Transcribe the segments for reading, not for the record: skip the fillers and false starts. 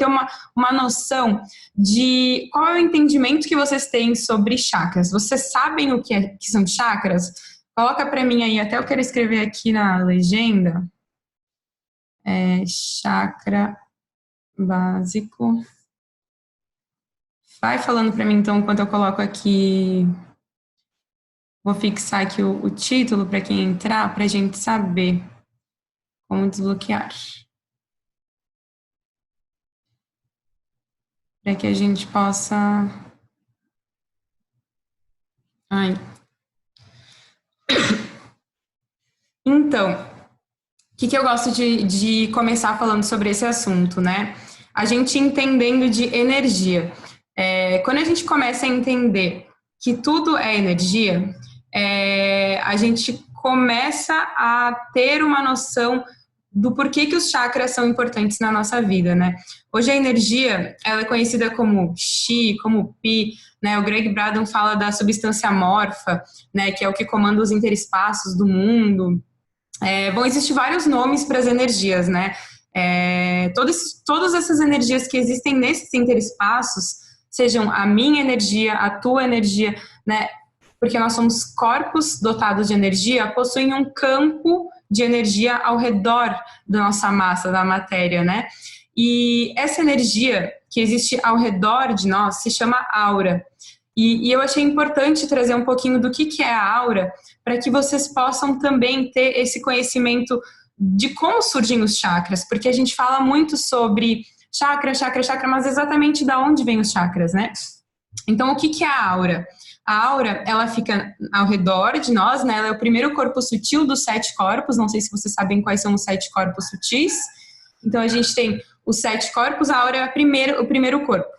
ter uma noção de qual é o entendimento que vocês têm sobre chakras. Vocês sabem o que são chakras? Coloca para mim aí, até eu quero escrever aqui na legenda. Chakra básico. Vai falando para mim, então, enquanto eu coloco aqui. Vou fixar aqui o título para quem entrar, para a gente saber como desbloquear. Para que a gente possa... Então, o que eu gosto de começar falando sobre esse assunto, né? A gente entendendo de energia. Quando a gente começa a entender que tudo é energia, a gente começa a ter uma noção do porquê que os chakras são importantes na nossa vida, né? Hoje a energia, ela é conhecida como Chi, como Pi, né? O Greg Braden fala da substância amorfa, né? Que é o que comanda os interespaços do mundo. Vão existir vários nomes para as energias, né? Todas essas energias que existem nesses interespaços, sejam a minha energia, a tua energia, né? Porque nós somos corpos dotados de energia, possuem um campo de energia ao redor da nossa massa, da matéria, né? E essa energia que existe ao redor de nós se chama aura. E eu achei importante trazer um pouquinho do que é a aura, para que vocês possam também ter esse conhecimento de como surgem os chakras, porque a gente fala muito sobre chakra, mas exatamente de onde vêm os chakras, né? Então, o que é a aura? A aura, ela fica ao redor de nós, né? Ela é o primeiro corpo sutil dos 7 corpos. Não sei se vocês sabem quais são os 7 corpos sutis. Então, a gente tem os 7 corpos, a aura é o primeiro corpo,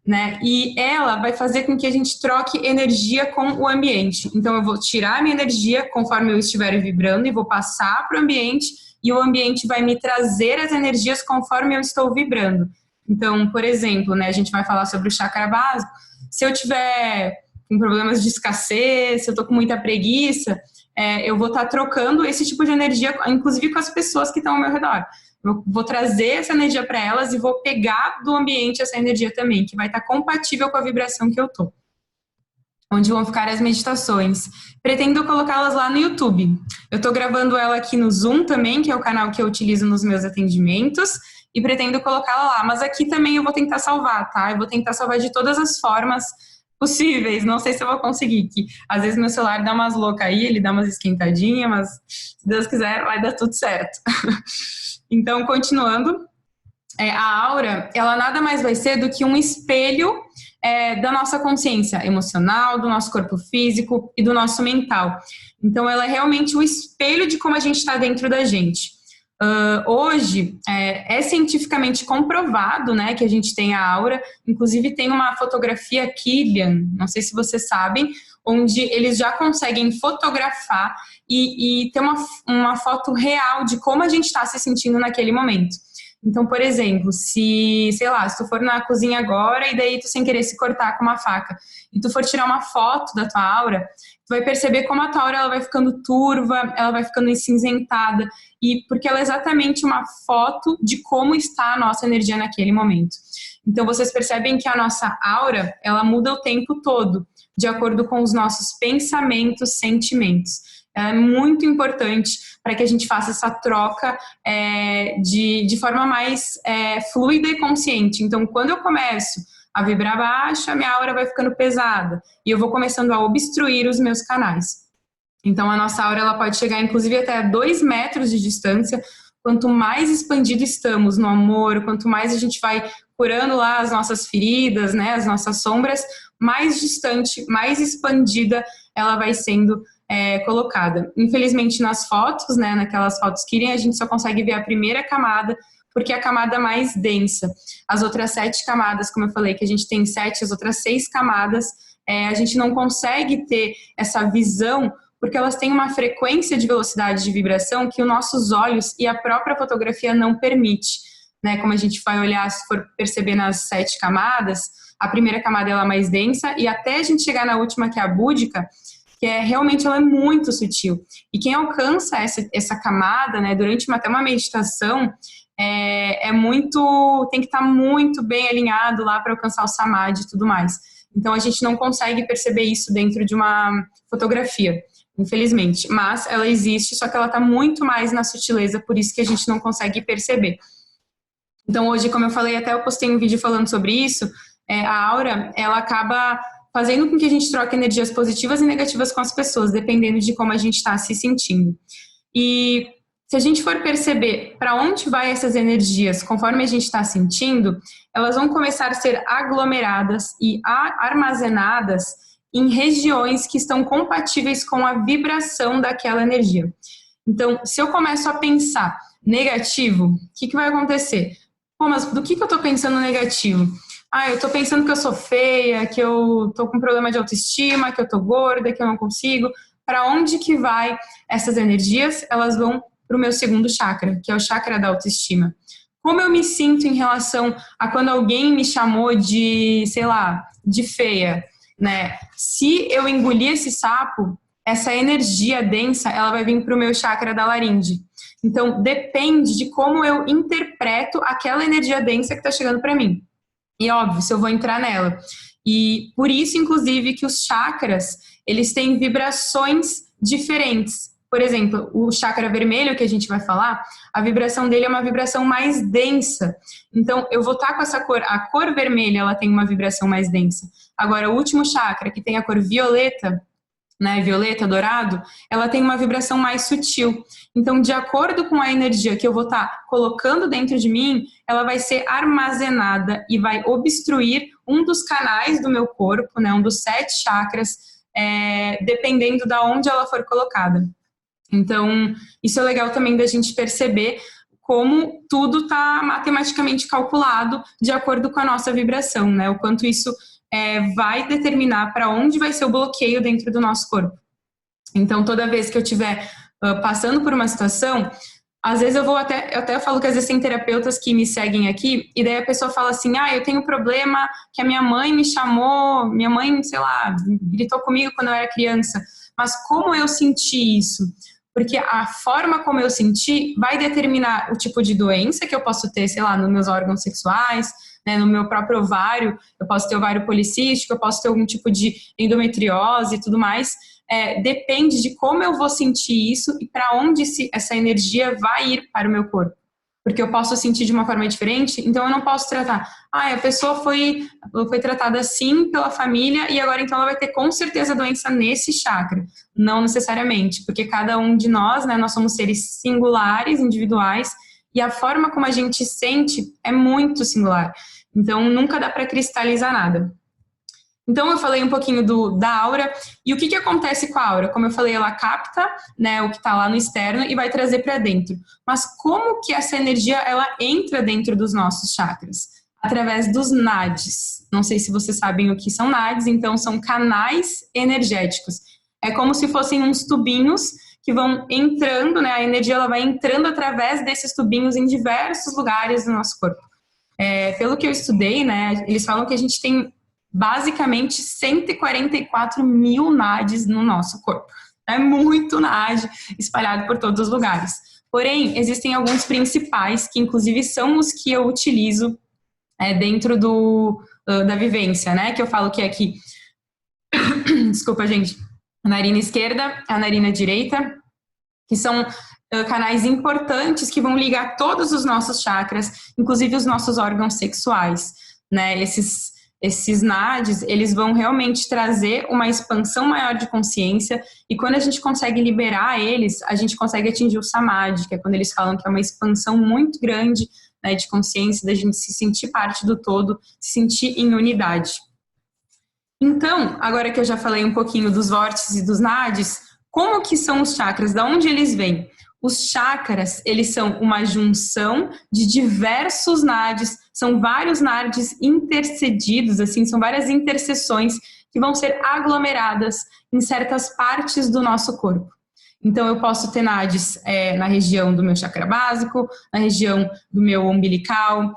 né? E ela vai fazer com que a gente troque energia com o ambiente. Então, eu vou tirar a minha energia conforme eu estiver vibrando e vou passar para o ambiente, e o ambiente vai me trazer as energias conforme eu estou vibrando. Então, por exemplo, né, a gente vai falar sobre o chakra básico. Se eu tiver com problemas de escassez, se eu tô com muita preguiça, eu vou estar trocando esse tipo de energia, inclusive com as pessoas que estão ao meu redor. Eu vou trazer essa energia para elas e vou pegar do ambiente essa energia também, que vai estar compatível com a vibração que eu tô. Onde vão ficar as meditações. Pretendo colocá-las lá no YouTube. Eu estou gravando ela aqui no Zoom também, que é o canal que eu utilizo nos meus atendimentos, e pretendo colocá-la lá. Mas aqui também eu vou tentar salvar, tá? Eu vou tentar salvar de todas as formas possíveis. Não sei se eu vou conseguir, que às vezes meu celular dá umas loucas aí, ele dá umas esquentadinhas, mas se Deus quiser vai dar tudo certo. Então, continuando, a aura, ela nada mais vai ser do que um espelho da nossa consciência emocional, do nosso corpo físico e do nosso mental. Então, ela é realmente o espelho de como a gente está dentro da gente. Hoje, é cientificamente comprovado, né, que a gente tem a aura. Inclusive, tem uma fotografia Killian, não sei se vocês sabem, onde eles já conseguem fotografar e ter uma foto real de como a gente está se sentindo naquele momento. Então, por exemplo, se tu for na cozinha agora e daí tu sem querer se cortar com uma faca e tu for tirar uma foto da tua aura, tu vai perceber como a tua aura ela vai ficando turva, ela vai ficando cinzentada, e porque ela é exatamente uma foto de como está a nossa energia naquele momento. Então, vocês percebem que a nossa aura, ela muda o tempo todo, de acordo com os nossos pensamentos, sentimentos. É muito importante para que a gente faça essa troca de forma mais fluida e consciente. Então, quando eu começo a vibrar baixo, a minha aura vai ficando pesada e eu vou começando a obstruir os meus canais. Então, a nossa aura ela pode chegar, inclusive, até 2 metros de distância. Quanto mais expandido estamos no amor, quanto mais a gente vai curando lá as nossas feridas, né, as nossas sombras, mais distante, mais expandida ela vai sendo colocada. Infelizmente, nas fotos, né, naquelas fotos Killian, a gente só consegue ver a primeira camada, porque é a camada mais densa. As outras 7 camadas, como eu falei, que a gente tem 7, as outras 6 camadas, a gente não consegue ter essa visão, porque elas têm uma frequência de velocidade de vibração que os nossos olhos e a própria fotografia não permite. Né? Como a gente vai olhar, se for perceber nas 7 camadas, a primeira camada ela é mais densa, e até a gente chegar na última, que é a búdica, que realmente ela é muito sutil. E quem alcança essa camada, né, durante até uma meditação, tem que estar muito bem alinhado lá para alcançar o samadhi e tudo mais. Então a gente não consegue perceber isso dentro de uma fotografia, infelizmente. Mas ela existe, só que ela está muito mais na sutileza, por isso que a gente não consegue perceber. Então hoje, como eu falei, até eu postei um vídeo falando sobre isso, a aura, ela acaba fazendo com que a gente troque energias positivas e negativas com as pessoas, dependendo de como a gente está se sentindo. E se a gente for perceber para onde vai essas energias conforme a gente está sentindo, elas vão começar a ser aglomeradas e armazenadas em regiões que estão compatíveis com a vibração daquela energia. Então, se eu começo a pensar negativo, o que vai acontecer? Pô, mas do que eu estou pensando negativo? Eu estou pensando que eu sou feia, que eu estou com problema de autoestima, que eu estou gorda, que eu não consigo. Para onde que vai essas energias? Elas vão para o meu segundo chakra, que é o chakra da autoestima. Como eu me sinto em relação a quando alguém me chamou de, sei lá, de feia, né? Se eu engolir esse sapo, essa energia densa, ela vai vir para o meu chakra da laringe. Então, depende de como eu interpreto aquela energia densa que está chegando para mim. E óbvio, se eu vou entrar nela. E por isso, inclusive, que os chakras, eles têm vibrações diferentes. Por exemplo, o chakra vermelho que a gente vai falar, a vibração dele é uma vibração mais densa. Então, eu vou estar com essa cor, a cor vermelha, ela tem uma vibração mais densa. Agora, o último chakra, que tem a cor violeta, né, violeta, dourado, ela tem uma vibração mais sutil. Então, de acordo com a energia que eu vou estar colocando dentro de mim, ela vai ser armazenada e vai obstruir um dos canais do meu corpo, né, um dos 7 chakras, dependendo de onde ela for colocada. Então, isso é legal também da gente perceber como tudo está matematicamente calculado de acordo com a nossa vibração, né, o quanto isso vai determinar para onde vai ser o bloqueio dentro do nosso corpo. Então, toda vez que eu estiver passando por uma situação, às vezes eu até falo que às vezes tem terapeutas que me seguem aqui, e daí a pessoa fala assim, eu tenho um problema que a minha mãe me chamou, minha mãe, sei lá, gritou comigo quando eu era criança, mas como eu senti isso? Porque a forma como eu senti vai determinar o tipo de doença que eu posso ter, sei lá, nos meus órgãos sexuais, né, no meu próprio ovário, eu posso ter ovário policístico, eu posso ter algum tipo de endometriose e tudo mais. Depende de como eu vou sentir isso e para onde essa energia vai ir para o meu corpo. Porque eu posso sentir de uma forma diferente, então eu não posso tratar. A pessoa foi tratada assim pela família e agora então ela vai ter com certeza doença nesse chakra. Não necessariamente, porque cada um de nós, né, nós somos seres singulares, individuais, e a forma como a gente sente é muito singular. Então, nunca dá para cristalizar nada. Então, eu falei um pouquinho da aura. E o que acontece com a aura? Como eu falei, ela capta, né, o que está lá no externo e vai trazer para dentro. Mas como que essa energia ela entra dentro dos nossos chakras? Através dos nadis. Não sei se vocês sabem o que são nadis, então são canais energéticos. É como se fossem uns tubinhos que vão entrando, né, a energia ela vai entrando através desses tubinhos em diversos lugares do nosso corpo. Pelo que eu estudei, né, eles falam que a gente tem basicamente 144 mil nadis no nosso corpo. É muito nadi espalhado por todos os lugares. Porém, existem alguns principais, que inclusive são os que eu utilizo dentro da vivência, né, que eu falo que é aqui, desculpa, gente, a narina esquerda, a narina direita, que são canais importantes que vão ligar todos os nossos chakras, inclusive os nossos órgãos sexuais, né? Esses nadis, eles vão realmente trazer uma expansão maior de consciência e quando a gente consegue liberar eles, a gente consegue atingir o samadhi, que é quando eles falam que é uma expansão muito grande, né, de consciência, da gente se sentir parte do todo, se sentir em unidade. Então, agora que eu já falei um pouquinho dos vórtices e dos nadis, como que são os chakras? De onde eles vêm? Os chakras, eles são uma junção de diversos nadis, são vários nadis intercedidos, assim, são várias interseções que vão ser aglomeradas em certas partes do nosso corpo. Então, eu posso ter nadis na região do meu chakra básico, na região do meu umbilical,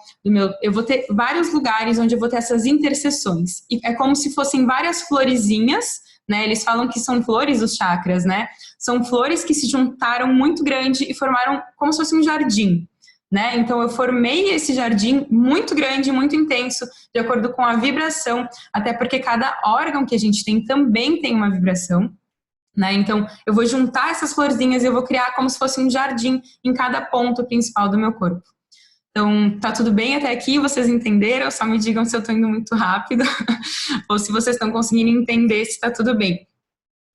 eu vou ter vários lugares onde eu vou ter essas interseções. E é como se fossem várias florezinhas, né? Eles falam que são flores os chakras, né? São flores que se juntaram muito grande e formaram como se fosse um jardim, né? Então eu formei esse jardim muito grande, muito intenso, de acordo com a vibração, até porque cada órgão que a gente tem também tem uma vibração, né? Então eu vou juntar essas florzinhas e eu vou criar como se fosse um jardim em cada ponto principal do meu corpo. Então, tá tudo bem até aqui? Vocês entenderam? Só me digam se eu tô indo muito rápido ou se vocês estão conseguindo entender se tá tudo bem.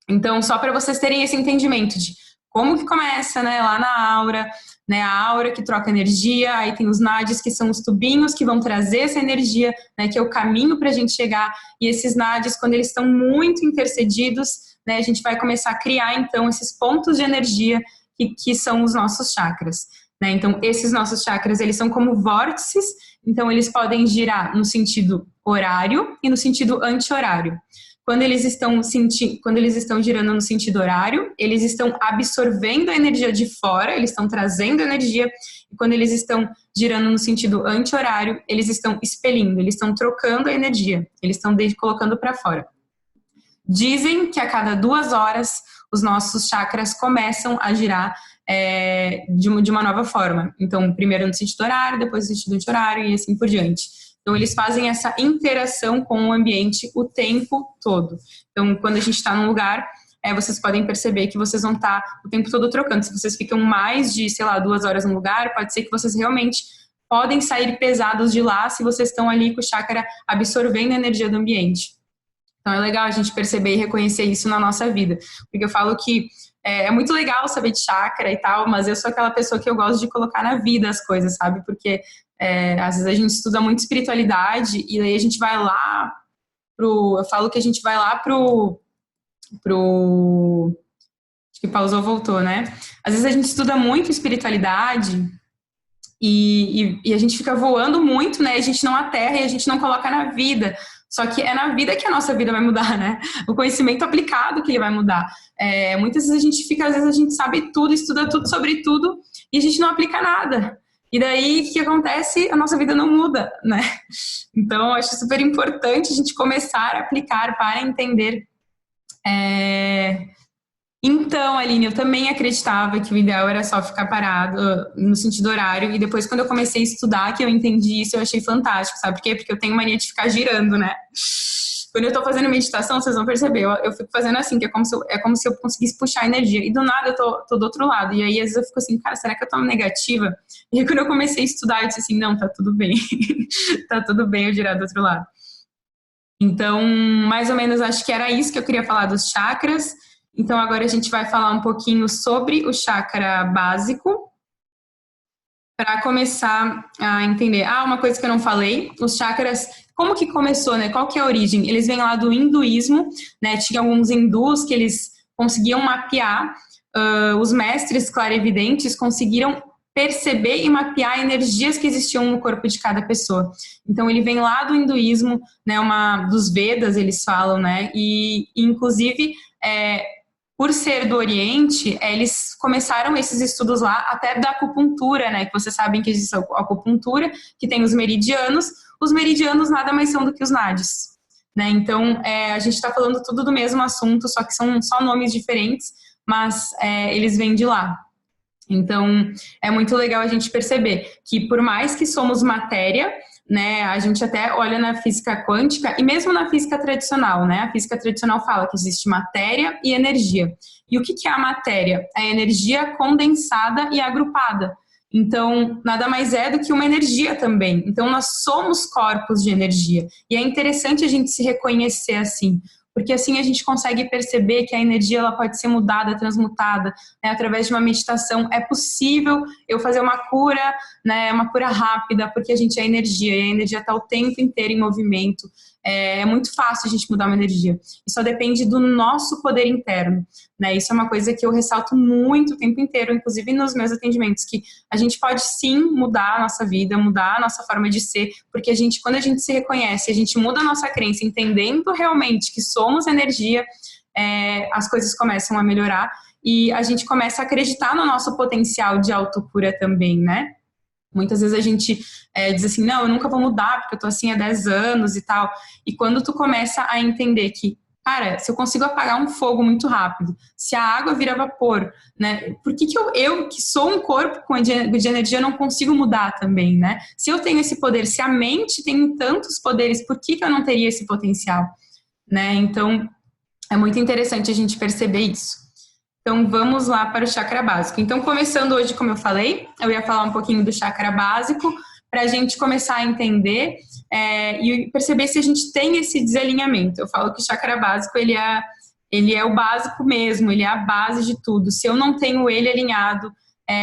Então, só para vocês terem esse entendimento de como que começa, né, lá na aura, né, a aura que troca energia, aí tem os nadis, que são os tubinhos que vão trazer essa energia, né, que é o caminho para a gente chegar, e esses nadis, quando eles estão muito intercedidos, né, a gente vai começar a criar, então, esses pontos de energia que são os nossos chakras. Né? Então, esses nossos chakras, eles são como vórtices, então eles podem girar no sentido horário e no sentido anti-horário. Quando eles estão girando no sentido horário, eles estão absorvendo a energia de fora, eles estão trazendo energia, e quando eles estão girando no sentido anti-horário, eles estão expelindo, eles estão trocando a energia, eles estão colocando para fora. Dizem que a cada 2 horas os nossos chakras começam a girar de uma nova forma. Então, primeiro no sentido horário, depois no sentido anti-horário e assim por diante. Então, eles fazem essa interação com o ambiente o tempo todo. Então, quando a gente está num lugar, vocês podem perceber que vocês vão estar o tempo todo trocando. Se vocês ficam mais de, 2 horas num lugar, pode ser que vocês realmente podem sair pesados de lá se vocês estão ali com o chakra absorvendo a energia do ambiente. Então, é legal a gente perceber e reconhecer isso na nossa vida. Porque eu falo que é muito legal saber de chakra e tal, mas eu sou aquela pessoa que eu gosto de colocar na vida as coisas, sabe? Porque às vezes a gente estuda muito espiritualidade e aí a gente vai lá eu falo que a gente vai lá pro acho que pausou, voltou, né? Às vezes a gente estuda muito espiritualidade e a gente fica voando muito, né? A gente não aterra e a gente não coloca na vida. Só que é na vida que a nossa vida vai mudar, né? O conhecimento aplicado que ele vai mudar. Muitas vezes às vezes a gente sabe tudo, estuda tudo sobre tudo e a gente não aplica nada. E daí, o que acontece? A nossa vida não muda, né? Então, eu acho super importante a gente começar a aplicar para entender. Então, Aline, eu também acreditava que o ideal era só ficar parado no sentido horário, e depois quando eu comecei a estudar, que eu entendi isso, eu achei fantástico, sabe por quê? Porque eu tenho mania de ficar girando, né? Quando eu tô fazendo meditação, vocês vão perceber, eu fico fazendo assim, que é como se eu conseguisse puxar energia, e do nada eu tô do outro lado, e aí às vezes eu fico assim, cara, será que eu tô negativa? E aí quando eu comecei a estudar, eu disse assim, não, tá tudo bem, tá tudo bem eu girar do outro lado. Então, mais ou menos, acho que era isso que eu queria falar dos chakras. Então, agora a gente vai falar um pouquinho sobre o chakra básico, para começar a entender. Uma coisa que eu não falei, os chakras, como que começou, né? Qual que é a origem? Eles vêm lá do hinduísmo, né? Tinha alguns hindus que eles conseguiam mapear, os mestres clarividentes conseguiram perceber e mapear energias que existiam no corpo de cada pessoa. Então, ele vem lá do hinduísmo, né? Dos Vedas, eles falam, né? E inclusive, por ser do Oriente, eles começaram esses estudos lá, até da acupuntura, né? Que vocês sabem que existe a acupuntura, que tem os meridianos. Os meridianos nada mais são do que os nadis, né? Então, a gente está falando tudo do mesmo assunto, só que são só nomes diferentes, mas eles vêm de lá. Então, é muito legal a gente perceber que por mais que somos matéria, né, a gente até olha na física quântica e mesmo na física tradicional, né, a física tradicional fala que existe matéria e energia. E o que é a matéria? É a energia condensada e agrupada. Então, nada mais é do que uma energia também. Então, nós somos corpos de energia. E é interessante a gente se reconhecer assim, porque assim a gente consegue perceber que a energia ela pode ser mudada, transmutada, né, através de uma meditação. É possível eu fazer uma cura, né, uma cura rápida, porque a gente é energia, e a energia está o tempo inteiro em movimento. É muito fácil a gente mudar uma energia. E só depende do nosso poder interno, né? Isso é uma coisa que eu ressalto muito o tempo inteiro, inclusive nos meus atendimentos, que a gente pode sim mudar a nossa vida, mudar a nossa forma de ser, porque quando a gente se reconhece, a gente muda a nossa crença, entendendo realmente que somos energia, as coisas começam a melhorar e a gente começa a acreditar no nosso potencial de autocura também, né? Muitas vezes a gente diz assim, não, eu nunca vou mudar porque eu tô assim há 10 anos e tal. E quando tu começa a entender que cara, se eu consigo apagar um fogo muito rápido, se a água vira vapor, né? Por que eu que sou um corpo de energia, não consigo mudar também, né? Se eu tenho esse poder, se a mente tem tantos poderes, por que eu não teria esse potencial, né? Então, é muito interessante a gente perceber isso. Então, vamos lá para o chakra básico. Então, começando hoje, como eu falei, eu ia falar um pouquinho do chakra básico, para a gente começar a entender e perceber se a gente tem esse desalinhamento. Eu falo que o chakra básico, ele é o básico mesmo, ele é a base de tudo. Se eu não tenho ele alinhado,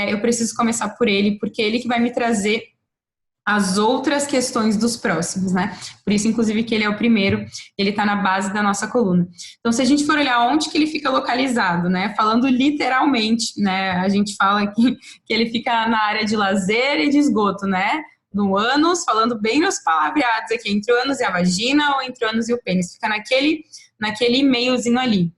eu preciso começar por ele, porque é ele que vai me trazer as outras questões dos próximos, né? Por isso, inclusive, que ele é o primeiro, ele está na base da nossa coluna. Então, se a gente for olhar onde que ele fica localizado, né? Falando literalmente, né? A gente fala aqui que ele fica na área de lazer e de esgoto, né? No ânus, falando bem nos palavreados aqui, entre o ânus e a vagina ou entre o ânus e o pênis. Fica naquele meiozinho ali.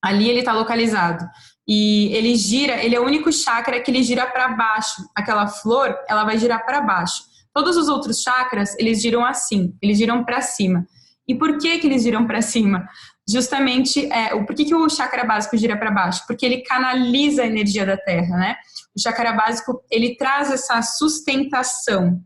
Ali ele está localizado. E ele gira, ele é o único chakra que ele gira para baixo. Aquela flor, ela vai girar para baixo. Todos os outros chakras, eles giram assim, eles giram para cima. E por que eles giram para cima? Justamente, por que o chakra básico gira para baixo? Porque ele canaliza a energia da Terra, né? O chakra básico, ele traz essa sustentação.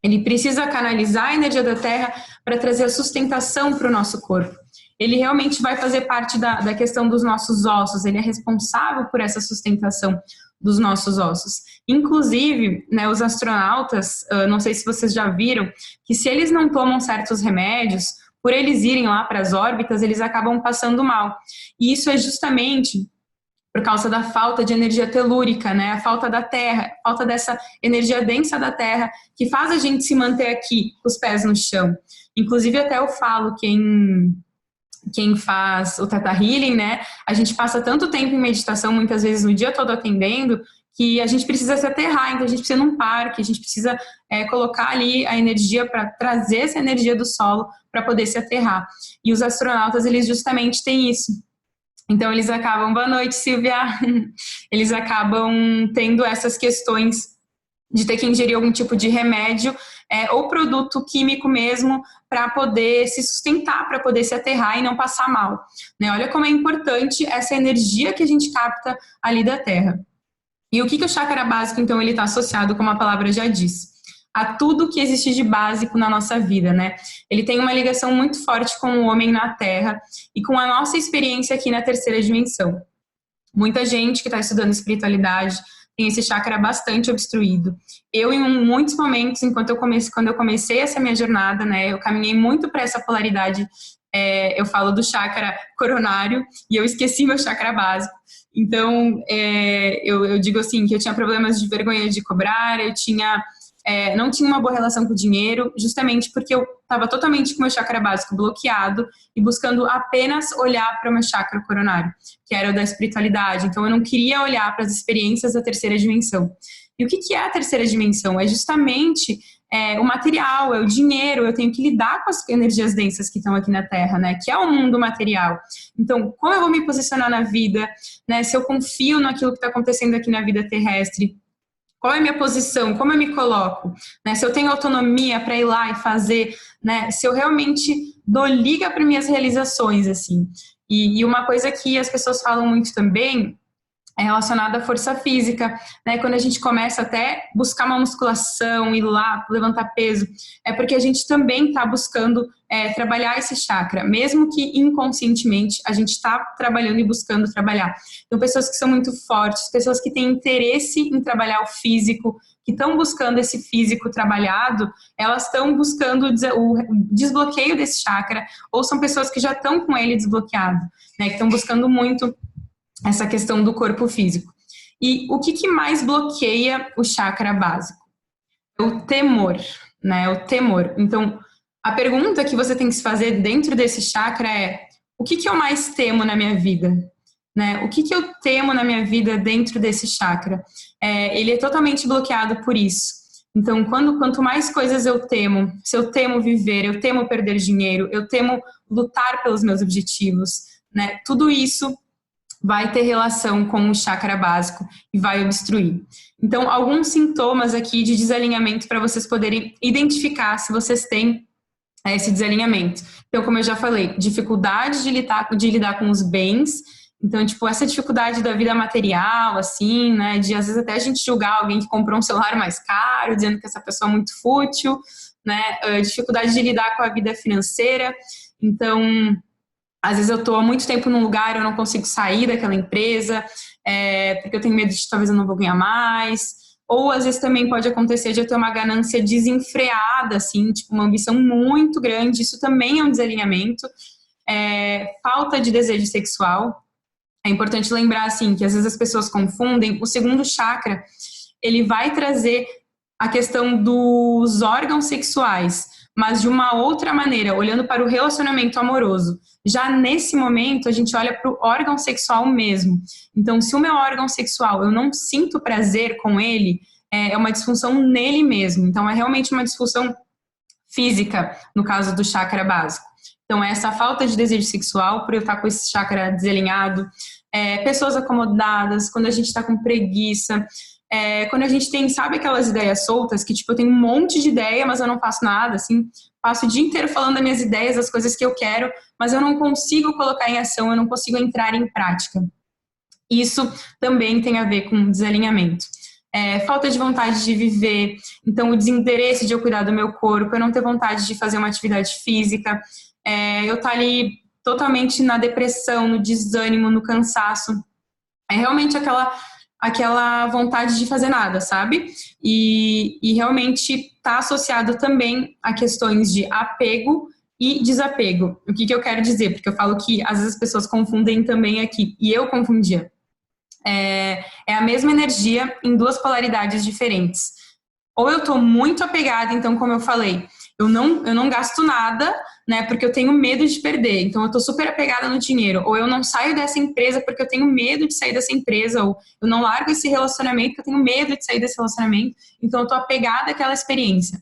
Ele precisa canalizar a energia da Terra para trazer a sustentação para o nosso corpo. Ele realmente vai fazer parte da questão dos nossos ossos, ele é responsável por essa sustentação dos nossos ossos. Inclusive, né, os astronautas, não sei se vocês já viram, que se eles não tomam certos remédios, por eles irem lá para as órbitas, eles acabam passando mal. E isso é justamente por causa da falta de energia telúrica, né? A falta da Terra, a falta dessa energia densa da Terra, que faz a gente se manter aqui, com os pés no chão. Inclusive, até eu falo, quem faz o Theta Healing, né? A gente passa tanto tempo em meditação, muitas vezes no dia todo atendendo, que a gente precisa se aterrar, então a gente precisa ir num parque, a gente precisa colocar ali a energia para trazer essa energia do solo para poder se aterrar. E os astronautas, eles justamente têm isso. Então eles acabam, boa noite, Silvia, eles acabam tendo essas questões de ter que ingerir algum tipo de remédio ou produto químico mesmo para poder se sustentar, para poder se aterrar e não passar mal, né? Olha como é importante essa energia que a gente capta ali da Terra. E o que o chakra básico, então, ele está associado, como a palavra já diz, a tudo que existe de básico na nossa vida, né? Ele tem uma ligação muito forte com o homem na Terra e com a nossa experiência aqui na terceira dimensão. Muita gente que está estudando espiritualidade tem esse chakra bastante obstruído. Eu, em muitos momentos, quando eu comecei essa minha jornada, né, eu caminhei muito para essa polaridade, eu falo do chakra coronário, e eu esqueci meu chakra básico. Então, eu digo assim, que eu tinha problemas de vergonha de cobrar, não tinha uma boa relação com o dinheiro, justamente porque eu estava totalmente com o meu chakra básico bloqueado e buscando apenas olhar para o meu chakra coronário, que era o da espiritualidade. Então, eu não queria olhar para as experiências da terceira dimensão. E o que é a terceira dimensão? É justamente o material, é o dinheiro. Eu tenho que lidar com as energias densas que estão aqui na Terra, né? Que é o mundo material. Então, como eu vou me posicionar na vida, né? Se eu confio naquilo que está acontecendo aqui na vida terrestre, qual é a minha posição? Como eu me coloco? Né? Se eu tenho autonomia para ir lá e fazer, né? Se eu realmente dou liga para minhas realizações, assim. E uma coisa que as pessoas falam muito também é relacionada à força física, né? Quando a gente começa até buscar uma musculação, ir lá, levantar peso, é porque a gente também está buscando trabalhar esse chakra, mesmo que inconscientemente a gente está trabalhando e buscando trabalhar. Então, pessoas que são muito fortes, pessoas que têm interesse em trabalhar o físico, que estão buscando esse físico trabalhado, elas estão buscando o desbloqueio desse chakra, ou são pessoas que já estão com ele desbloqueado, né? Que estão buscando muito essa questão do corpo físico. E o que mais bloqueia o chakra básico? O temor, né? O temor. Então, a pergunta que você tem que se fazer dentro desse chakra é: o que eu mais temo na minha vida? Né? O que eu temo na minha vida dentro desse chakra? Ele é totalmente bloqueado por isso. Então, quanto mais coisas eu temo, se eu temo viver, eu temo perder dinheiro, eu temo lutar pelos meus objetivos, né? Tudo isso vai ter relação com o chakra básico e vai obstruir. Então, alguns sintomas aqui de desalinhamento para vocês poderem identificar se vocês têm a esse desalinhamento. Então, como eu já falei, dificuldade de lidar com os bens. Então, tipo, essa dificuldade da vida material, assim, né, de às vezes até a gente julgar alguém que comprou um celular mais caro, dizendo que essa pessoa é muito fútil, né, dificuldade de lidar com a vida financeira. Então, às vezes eu estou há muito tempo num lugar, eu não consigo sair daquela empresa, porque eu tenho medo de talvez eu não vou ganhar mais. Ou às vezes também pode acontecer de eu ter uma ganância desenfreada, assim, tipo, uma ambição muito grande, isso também é um desalinhamento. Falta de desejo sexual. É importante lembrar, assim, que às vezes as pessoas confundem. O segundo chakra, ele vai trazer a questão dos órgãos sexuais, mas de uma outra maneira, olhando para o relacionamento amoroso. Já nesse momento, a gente olha para o órgão sexual mesmo. Então, se o meu órgão sexual, eu não sinto prazer com ele, é uma disfunção nele mesmo. Então, é realmente uma disfunção física, no caso do chakra básico. Então, essa falta de desejo sexual, por eu estar com esse chakra desalinhado, pessoas acomodadas, quando a gente está com preguiça, quando a gente tem, sabe aquelas ideias soltas, que tipo, eu tenho um monte de ideia, mas eu não faço nada, assim, passo o dia inteiro falando das minhas ideias, das coisas que eu quero, mas eu não consigo colocar em ação, eu não consigo entrar em prática. Isso também tem a ver com desalinhamento. Falta de vontade de viver, então o desinteresse de eu cuidar do meu corpo, eu não ter vontade de fazer uma atividade física, eu estar ali totalmente na depressão, no desânimo, no cansaço. É realmente aquela vontade de fazer nada, sabe? E realmente está associado também a questões de apego e desapego. O que eu quero dizer? Porque eu falo que às vezes as pessoas confundem também aqui, e eu confundia. É a mesma energia em duas polaridades diferentes. Ou eu estou muito apegada, então, como eu falei, eu não gasto nada, né, porque eu tenho medo de perder. Então, eu estou super apegada no dinheiro. Ou eu não saio dessa empresa porque eu tenho medo de sair dessa empresa. Ou eu não largo esse relacionamento porque eu tenho medo de sair desse relacionamento. Então, eu estou apegada àquela experiência.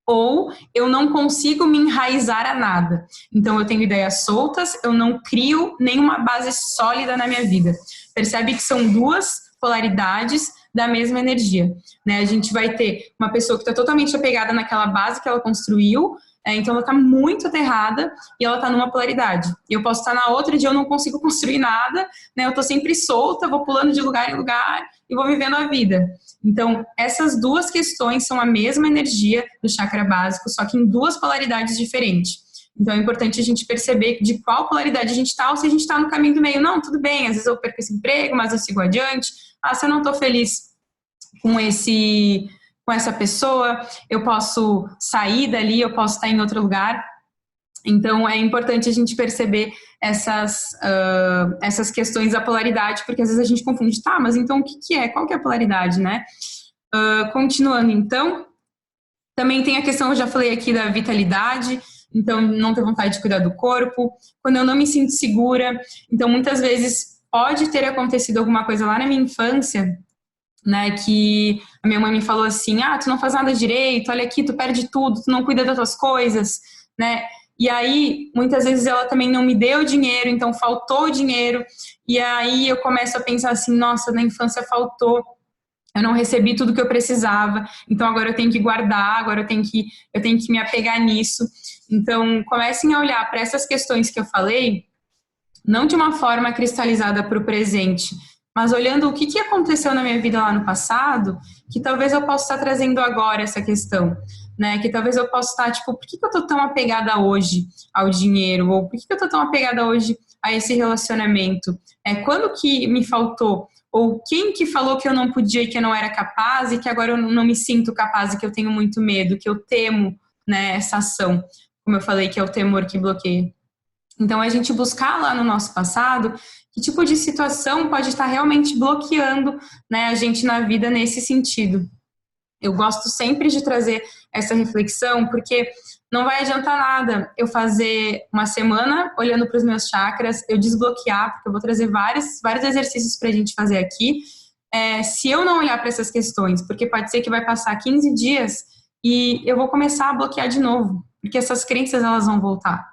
Ou eu não consigo me enraizar a nada. Então, eu tenho ideias soltas, eu não crio nenhuma base sólida na minha vida. Percebe que são duas polaridades da mesma energia, né? A gente vai ter uma pessoa que está totalmente apegada naquela base que ela construiu, então ela está muito aterrada e ela está numa polaridade. E eu posso estar na outra de eu não consigo construir nada, né? Eu estou sempre solta, vou pulando de lugar em lugar e vou vivendo a vida. Então, essas duas questões são a mesma energia do chakra básico, só que em duas polaridades diferentes. Então, é importante a gente perceber de qual polaridade a gente está, ou se a gente está no caminho do meio. Não, tudo bem, às vezes eu perco esse emprego, mas eu sigo adiante. Se eu não estou feliz com essa pessoa, eu posso sair dali, eu posso estar em outro lugar. Então, é importante a gente perceber essas questões da polaridade, porque às vezes a gente confunde, mas então o que é? Qual que é a polaridade, né? Continuando, então, também tem a questão, eu já falei aqui, da vitalidade, então não ter vontade de cuidar do corpo, quando eu não me sinto segura, então muitas vezes pode ter acontecido alguma coisa lá na minha infância, né, que a minha mãe me falou assim, tu não faz nada direito, olha aqui, tu perde tudo, tu não cuida das tuas coisas, né, e aí muitas vezes ela também não me deu dinheiro, então faltou dinheiro, e aí eu começo a pensar assim, nossa, na infância faltou, eu não recebi tudo que eu precisava, então agora eu tenho que guardar, agora eu tenho que me apegar nisso. Então, comecem a olhar para essas questões que eu falei, não de uma forma cristalizada para o presente, mas olhando o que aconteceu na minha vida lá no passado, que talvez eu possa estar trazendo agora essa questão, né? Que talvez eu possa estar, tipo, por que eu estou tão apegada hoje ao dinheiro? Ou por que eu estou tão apegada hoje a esse relacionamento? Quando que me faltou? Ou quem que falou que eu não podia e que eu não era capaz e que agora eu não me sinto capaz e que eu tenho muito medo, que eu temo, né, essa ação, como eu falei, que é o temor que bloqueia. Então, a gente buscar lá no nosso passado que tipo de situação pode estar realmente bloqueando, né, a gente na vida nesse sentido. Eu gosto sempre de trazer essa reflexão, porque não vai adiantar nada eu fazer uma semana olhando para os meus chakras, eu desbloquear, porque eu vou trazer vários exercícios para a gente fazer aqui, se eu não olhar para essas questões, porque pode ser que vai passar 15 dias e eu vou começar a bloquear de novo, porque essas crenças elas vão voltar.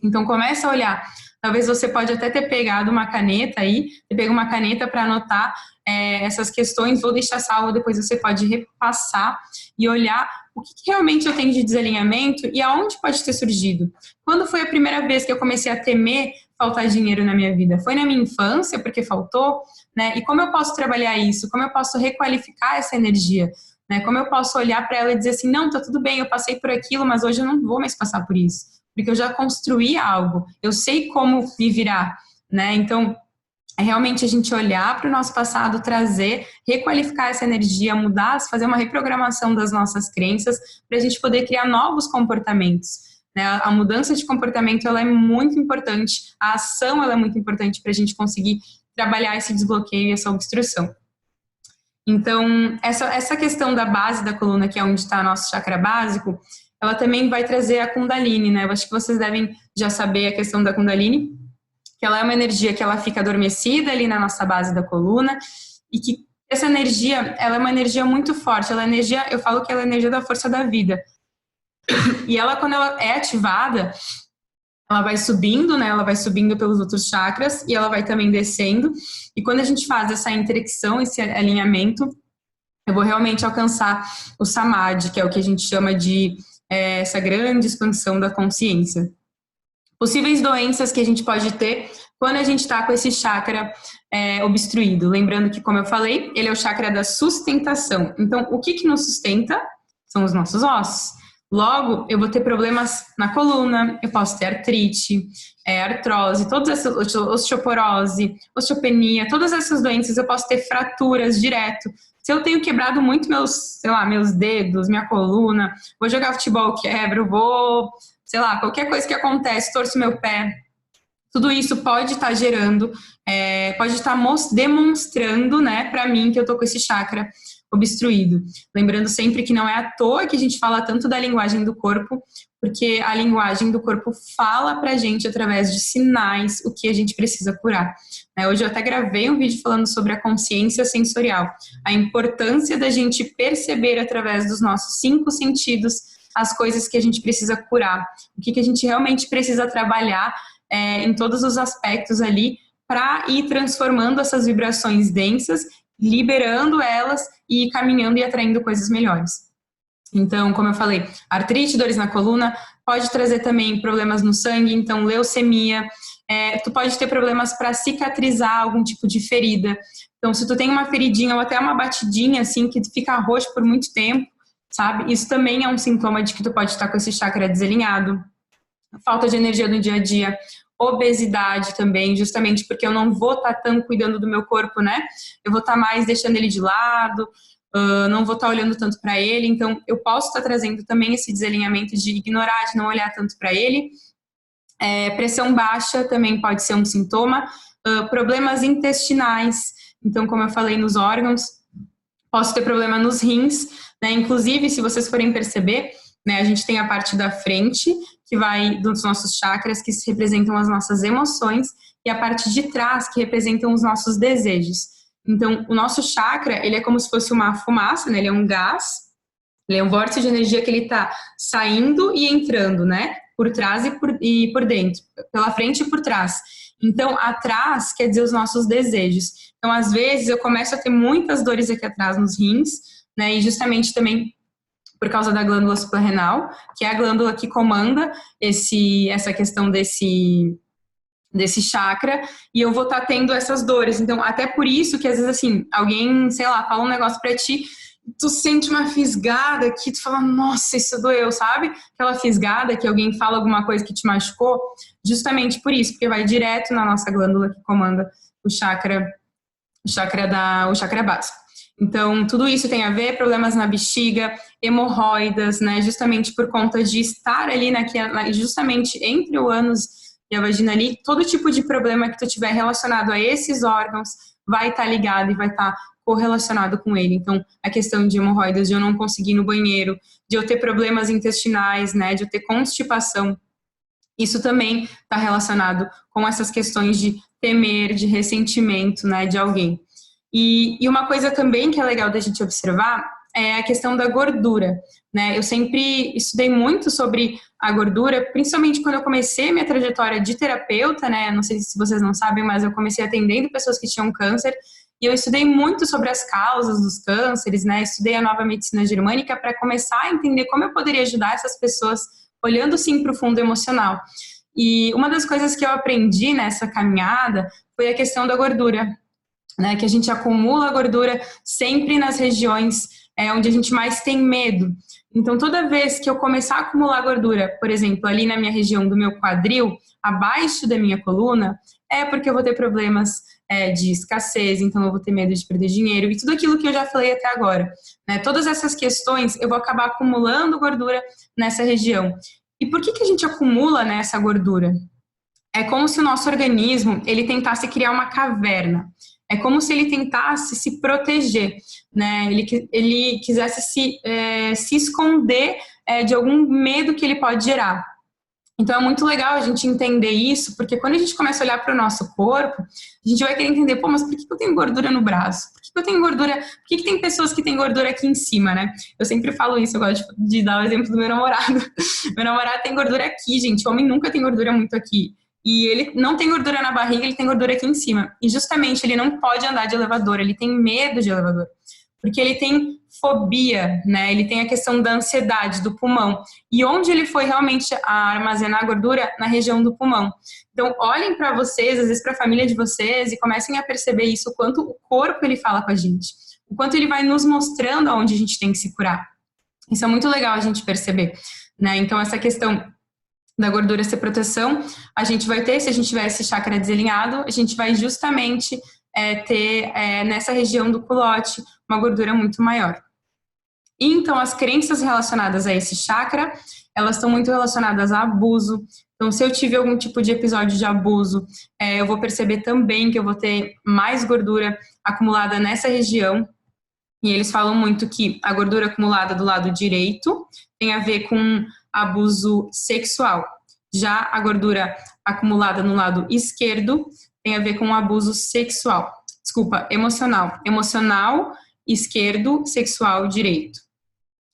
Então, começa a olhar Talvez você pode até ter pegado uma caneta aí, você pega uma caneta para anotar essas questões, vou deixar salvo, depois você pode repassar e olhar o que realmente eu tenho de desalinhamento e aonde pode ter surgido. Quando foi a primeira vez que eu comecei a temer faltar dinheiro na minha vida? Foi na minha infância, porque faltou, né? E como eu posso trabalhar isso? Como eu posso requalificar essa energia? Né? Como eu posso olhar para ela e dizer assim, não, tá tudo bem, eu passei por aquilo, mas hoje eu não vou mais passar por isso, porque eu já construí algo, eu sei como me virar, né? Então, é realmente a gente olhar para o nosso passado, trazer, requalificar essa energia, mudar, fazer uma reprogramação das nossas crenças, para a gente poder criar novos comportamentos. Né? A mudança de comportamento ela é muito importante, a ação ela é muito importante para a gente conseguir trabalhar esse desbloqueio e essa obstrução. Então, essa questão da base da coluna, que é onde está nosso chakra básico, ela também vai trazer a Kundalini, né? Eu acho que vocês devem já saber a questão da Kundalini, que ela é uma energia que ela fica adormecida ali na nossa base da coluna, e que essa energia, ela é uma energia muito forte, ela é energia, eu falo que ela é a energia da força da vida. E ela, quando ela é ativada, ela vai subindo, né? Ela vai subindo pelos outros chakras e ela vai também descendo. E quando a gente faz essa intersecção, esse alinhamento, eu vou realmente alcançar o Samadhi, que é o que a gente chama de essa grande expansão da consciência. Possíveis doenças que a gente pode ter quando a gente está com esse chakra obstruído. Lembrando que, como eu falei, ele é o chakra da sustentação. Então, o que nos sustenta são os nossos ossos. Logo, eu vou ter problemas na coluna, eu posso ter artrite, artrose, todas essas, osteoporose, osteopenia, todas essas doenças, eu posso ter fraturas direto. Se eu tenho quebrado muito meus dedos, minha coluna, vou jogar futebol, quebro, qualquer coisa que acontece, torço meu pé, tudo isso pode estar gerando, pode estar demonstrando, né, para mim que eu tô com esse chakra obstruído. Lembrando sempre que não é à toa que a gente fala tanto da linguagem do corpo, porque a linguagem do corpo fala pra gente através de sinais o que a gente precisa curar. Hoje eu até gravei um vídeo falando sobre a consciência sensorial, a importância da gente perceber através dos nossos 5 sentidos as coisas que a gente precisa curar, o que a gente realmente precisa trabalhar em todos os aspectos ali para ir transformando essas vibrações densas, liberando elas e caminhando e atraindo coisas melhores. Então, como eu falei, artrite, dores na coluna, pode trazer também problemas no sangue, então leucemia, tu pode ter problemas para cicatrizar algum tipo de ferida. Então, se tu tem uma feridinha ou até uma batidinha assim, que fica roxo por muito tempo, sabe? Isso também é um sintoma de que tu pode estar com esse chakra desalinhado. Falta de energia no dia a dia, obesidade também, justamente porque eu não vou estar tão cuidando do meu corpo, né? Eu vou estar mais deixando ele de lado, não vou estar olhando tanto para ele, então eu posso estar trazendo também esse desalinhamento de ignorar, de não olhar tanto para ele. Pressão baixa também pode ser um sintoma, problemas intestinais, então como eu falei nos órgãos, posso ter problema nos rins, né? Inclusive, se vocês forem perceber, né, a gente tem a parte da frente, que vai dos nossos chakras, que representam as nossas emoções, e a parte de trás, que representam os nossos desejos. Então, o nosso chakra, ele é como se fosse uma fumaça, né? Ele é um gás, ele é um vórtice de energia que ele está saindo e entrando, né? Por trás e por dentro, pela frente e por trás. Então, atrás quer dizer os nossos desejos. Então, às vezes, eu começo a ter muitas dores aqui atrás nos rins, né? E justamente também por causa da glândula suprarrenal, que é a glândula que comanda essa questão desse chakra, e eu vou estar tendo essas dores. Então, até por isso que às vezes assim, alguém, sei lá, fala um negócio pra ti, tu sente uma fisgada aqui, tu fala, nossa, isso doeu, sabe? Aquela fisgada que alguém fala alguma coisa que te machucou, justamente por isso, porque vai direto na nossa glândula que comanda o chakra básico. Então, tudo isso tem a ver, problemas na bexiga, hemorroidas, né, justamente por conta de estar ali justamente entre o ânus e a vagina ali, todo tipo de problema que tu tiver relacionado a esses órgãos vai estar ligado e vai estar correlacionado com ele. Então, a questão de hemorroidas, de eu não conseguir ir no banheiro, de eu ter problemas intestinais, né, de eu ter constipação, isso também está relacionado com essas questões de temer, de ressentimento, né, de alguém. E uma coisa também que é legal da gente observar é a questão da gordura, né? Eu sempre estudei muito sobre a gordura, principalmente quando eu comecei minha trajetória de terapeuta, né? Não sei se vocês não sabem, mas eu comecei atendendo pessoas que tinham câncer e eu estudei muito sobre as causas dos cânceres, né? Estudei a nova medicina germânica para começar a entender como eu poderia ajudar essas pessoas olhando sim para o fundo emocional. E uma das coisas que eu aprendi nessa caminhada foi a questão da gordura, né? Que a gente acumula gordura sempre nas regiões onde a gente mais tem medo. Então, toda vez que eu começar a acumular gordura, por exemplo, ali na minha região do meu quadril, abaixo da minha coluna, é porque eu vou ter problemas de escassez, então eu vou ter medo de perder dinheiro e tudo aquilo que eu já falei até agora, né? Todas essas questões eu vou acabar acumulando gordura nessa região. E por que a gente acumula, né, essa gordura? É como se o nosso organismo ele tentasse criar uma caverna. É como se ele tentasse se proteger, né? Ele quisesse se esconder de algum medo que ele pode gerar. Então é muito legal a gente entender isso, porque quando a gente começa a olhar para o nosso corpo, a gente vai querer entender, pô, mas por que eu tenho gordura no braço? Por que eu tenho gordura? Por que tem pessoas que têm gordura aqui em cima, né? Eu sempre falo isso, eu gosto de dar o exemplo do meu namorado. Meu namorado tem gordura aqui, gente. O homem nunca tem gordura muito aqui. E ele não tem gordura na barriga, ele tem gordura aqui em cima. E justamente ele não pode andar de elevador, ele tem medo de elevador. Porque ele tem fobia, né? Ele tem a questão da ansiedade, do pulmão. E onde ele foi realmente armazenar a gordura? Na região do pulmão. Então, olhem para vocês, às vezes para a família de vocês, e comecem a perceber isso, o quanto o corpo ele fala com a gente. O quanto ele vai nos mostrando aonde a gente tem que se curar. Isso é muito legal a gente perceber, né? Então, essa questão da gordura ser proteção, a gente vai ter, se a gente tiver esse chakra desalinhado, a gente vai justamente ter nessa região do culote uma gordura muito maior. E, então, as crenças relacionadas a esse chakra, elas estão muito relacionadas a abuso. Então, se eu tive algum tipo de episódio de abuso, eu vou perceber também que eu vou ter mais gordura acumulada nessa região. E eles falam muito que a gordura acumulada do lado direito tem a ver com abuso sexual. Já a gordura acumulada no lado esquerdo tem a ver com abuso sexual. Desculpa, emocional. Emocional, esquerdo, sexual, direito.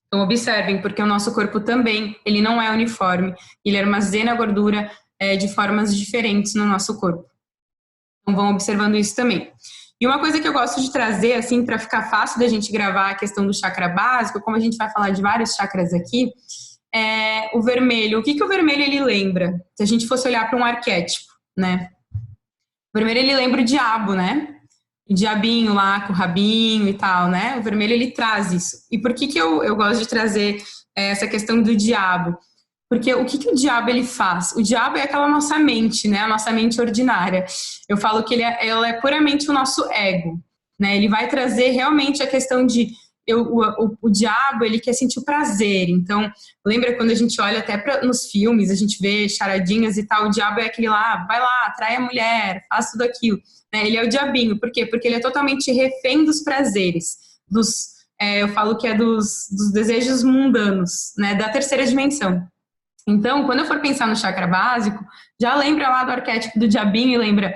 Então, observem, porque o nosso corpo também, ele não é uniforme. Ele armazena a gordura de formas diferentes no nosso corpo. Então, vão observando isso também. E uma coisa que eu gosto de trazer, assim, para ficar fácil da gente gravar a questão do chakra básico, como a gente vai falar de vários chakras aqui, é o vermelho. O que o vermelho ele lembra? Se a gente fosse olhar para um arquétipo, né? O vermelho ele lembra o diabo, né? O diabinho lá com o rabinho e tal, né? O vermelho ele traz isso. E por que eu gosto de trazer essa questão do diabo? Porque o que o diabo ele faz? O diabo é aquela nossa mente, né? A nossa mente ordinária. Eu falo que ela é puramente o nosso ego, né? Ele vai trazer realmente a questão de o diabo, ele quer sentir o prazer. Então, lembra quando a gente olha até nos filmes, a gente vê charadinhas e tal, o diabo é aquele lá, vai lá, atrai a mulher, faz tudo aquilo. Né? Ele é o diabinho. Por quê? Porque ele é totalmente refém dos prazeres, eu falo que é dos desejos mundanos, né? Da terceira dimensão. Então, quando eu for pensar no chakra básico, já lembra lá do arquétipo do diabinho e lembra,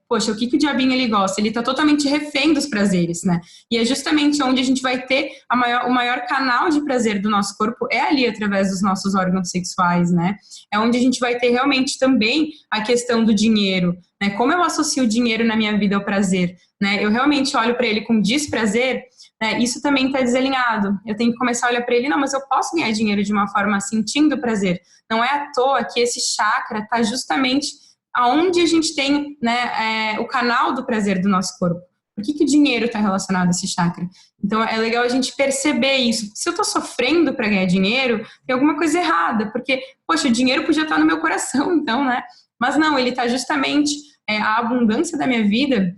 poxa, o que o diabinho ele gosta? Ele está totalmente refém dos prazeres, né? E é justamente onde a gente vai ter o maior canal de prazer do nosso corpo é ali através dos nossos órgãos sexuais, né? É onde a gente vai ter realmente também a questão do dinheiro, né? Como eu associo o dinheiro na minha vida ao prazer, né? Eu realmente olho para ele com desprazer, né? Isso também está desalinhado. Eu tenho que começar a olhar para ele, não, mas eu posso ganhar dinheiro de uma forma sentindo prazer. Não é à toa que esse chakra está justamente aonde a gente tem, né, o canal do prazer do nosso corpo. Por que o dinheiro está relacionado a esse chakra? Então, é legal a gente perceber isso. Se eu estou sofrendo para ganhar dinheiro, tem alguma coisa errada, porque, poxa, o dinheiro podia estar no meu coração, então, né? Mas não, ele está justamente, a abundância da minha vida,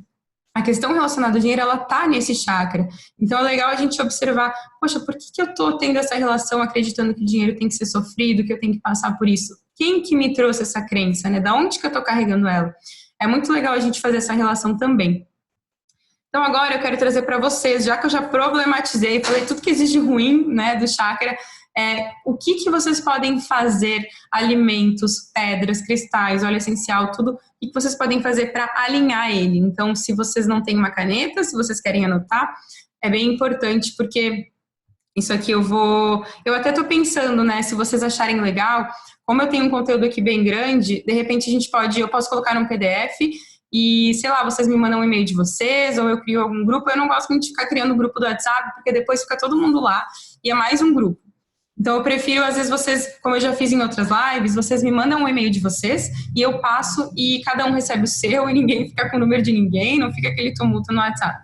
a questão relacionada ao dinheiro, ela está nesse chakra. Então, é legal a gente observar, poxa, por que eu estou tendo essa relação acreditando que o dinheiro tem que ser sofrido, que eu tenho que passar por isso? Quem que me trouxe essa crença, né? Da onde que eu estou carregando ela? É muito legal a gente fazer essa relação também. Então, agora eu quero trazer para vocês, já que eu já problematizei, falei tudo que existe de ruim, né, do chakra, o que vocês podem fazer, alimentos, pedras, cristais, óleo essencial, tudo, o que vocês podem fazer para alinhar ele. Então, se vocês não têm uma caneta, se vocês querem anotar, é bem importante, porque isso aqui eu até tô pensando, né, se vocês acharem legal, como eu tenho um conteúdo aqui bem grande, de repente eu posso colocar num PDF e, sei lá, vocês me mandam um e-mail de vocês, ou eu crio algum grupo. Eu não gosto muito de ficar criando grupo do WhatsApp, porque depois fica todo mundo lá e é mais um grupo. Então, eu prefiro, às vezes, vocês, como eu já fiz em outras lives, vocês me mandam um e-mail de vocês e eu passo e cada um recebe o seu e ninguém fica com o número de ninguém, não fica aquele tumulto no WhatsApp.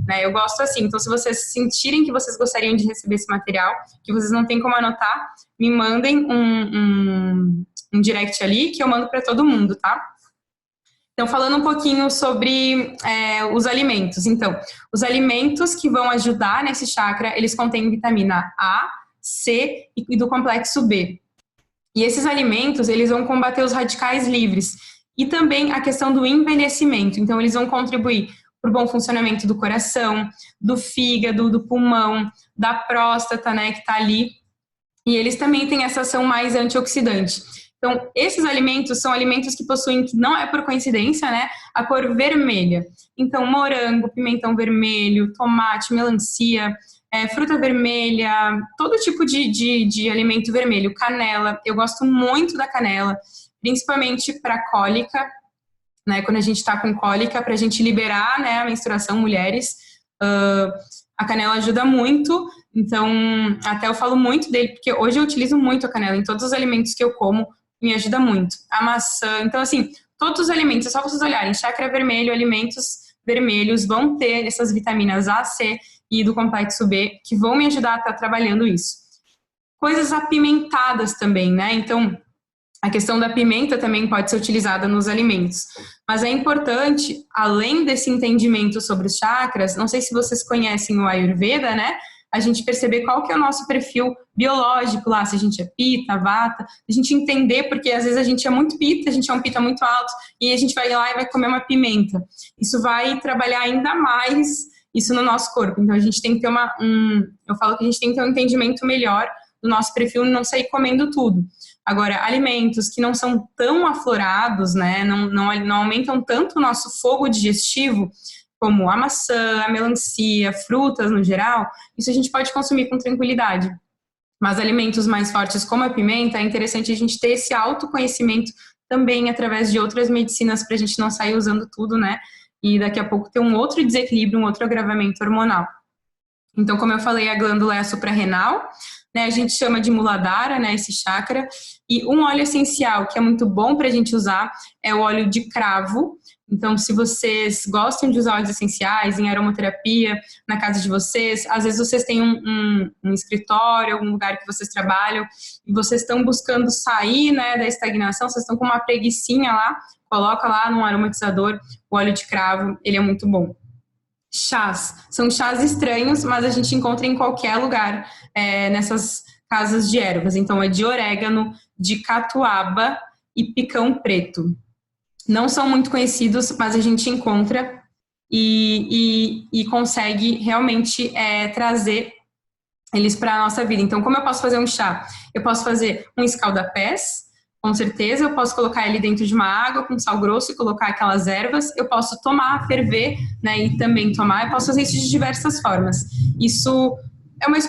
Né? Eu gosto assim. Então, se vocês sentirem que vocês gostariam de receber esse material, que vocês não têm como anotar, me mandem um direct ali que eu mando para todo mundo, tá? Então, falando um pouquinho sobre os alimentos. Então, os alimentos que vão ajudar nesse chakra, eles contêm vitamina A, C e do complexo B. E esses alimentos, eles vão combater os radicais livres. E também a questão do envelhecimento. Então, eles vão contribuir para o bom funcionamento do coração, do fígado, do pulmão, da próstata, né, que está ali. E eles também têm essa ação mais antioxidante. Então, esses alimentos são alimentos que possuem, que não é por coincidência, né, a cor vermelha. Então, morango, pimentão vermelho, tomate, melancia, fruta vermelha, todo tipo de alimento vermelho. Canela, eu gosto muito da canela, principalmente para cólica, né, quando a gente está com cólica, para a gente liberar, né, a menstruação, mulheres, a canela ajuda muito. Então, até eu falo muito dele, porque hoje eu utilizo muito a canela em todos os alimentos que eu como, me ajuda muito. A maçã, então assim, todos os alimentos, é só vocês olharem, chakra vermelho, alimentos vermelhos vão ter essas vitaminas A, C e do complexo B, que vão me ajudar a estar trabalhando isso. Coisas apimentadas também, né? Então, a questão da pimenta também pode ser utilizada nos alimentos. Mas é importante, além desse entendimento sobre os chakras, não sei se vocês conhecem o Ayurveda, né? A gente perceber qual que é o nosso perfil biológico lá, se a gente é pita, vata, a gente entender, porque às vezes a gente é muito pita, a gente é um pita muito alto, e a gente vai lá e vai comer uma pimenta. Isso vai trabalhar ainda mais isso no nosso corpo. Então a gente tem que ter eu falo que a gente tem que ter um entendimento melhor do nosso perfil e não sair comendo tudo. Agora, alimentos que não são tão aflorados, né, não aumentam tanto o nosso fogo digestivo, como a maçã, a melancia, frutas no geral, isso a gente pode consumir com tranquilidade. Mas alimentos mais fortes como a pimenta, é interessante a gente ter esse autoconhecimento também através de outras medicinas para a gente não sair usando tudo, né? E daqui a pouco ter um outro desequilíbrio, um outro agravamento hormonal. Então, como eu falei, a glândula é a suprarrenal, né? A gente chama de Muladhara, né? Esse chakra. E um óleo essencial que é muito bom para a gente usar é o óleo de cravo. Então, se vocês gostam de usar óleos essenciais em aromaterapia na casa de vocês, às vezes vocês têm um escritório, algum lugar que vocês trabalham, e vocês estão buscando sair, né, da estagnação, vocês estão com uma preguicinha lá, coloca lá num aromatizador o óleo de cravo, ele é muito bom. Chás, são chás estranhos, mas a gente encontra em qualquer lugar, nessas casas de ervas. Então, é de orégano, de catuaba e picão preto. Não são muito conhecidos, mas a gente encontra e consegue realmente trazer eles para a nossa vida. Então, como eu posso fazer um chá? Eu posso fazer um escaldapés, com certeza. Eu posso colocar ele dentro de uma água com sal grosso e colocar aquelas ervas. Eu posso tomar, ferver, né, e também tomar. Eu posso fazer isso de diversas formas. Isso é uma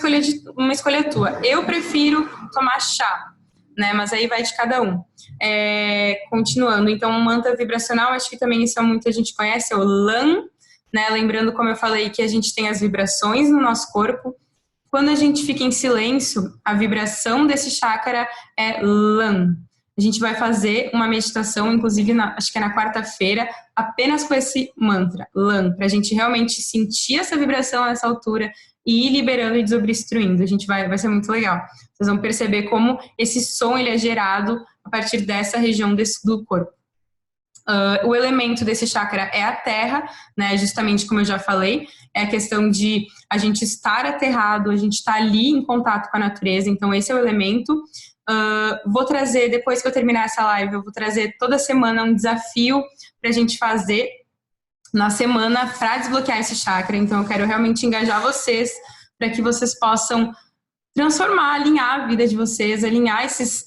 escolha tua. Eu prefiro tomar chá, né? Mas aí vai de cada um. Continuando, então, manta vibracional, acho que também isso muita gente conhece, é o LAN, né? Lembrando, como eu falei, que a gente tem as vibrações no nosso corpo. Quando a gente fica em silêncio, a vibração desse chakra é LAN. A gente vai fazer uma meditação, inclusive, acho que é na quarta-feira, apenas com esse mantra, LAN, para a gente realmente sentir essa vibração nessa altura e ir liberando e desobstruindo. Vai ser muito legal. Vocês vão perceber como esse som ele é gerado a partir dessa região do corpo. O elemento desse chakra é a terra, né? Justamente como eu já falei, é a questão de a gente estar aterrado, a gente estar ali em contato com a natureza, então esse é o elemento. Vou trazer, depois que eu terminar essa live, eu vou trazer toda semana um desafio para a gente fazer na semana para desbloquear esse chakra. Então eu quero realmente engajar vocês para que vocês possam transformar, alinhar a vida de vocês, alinhar essas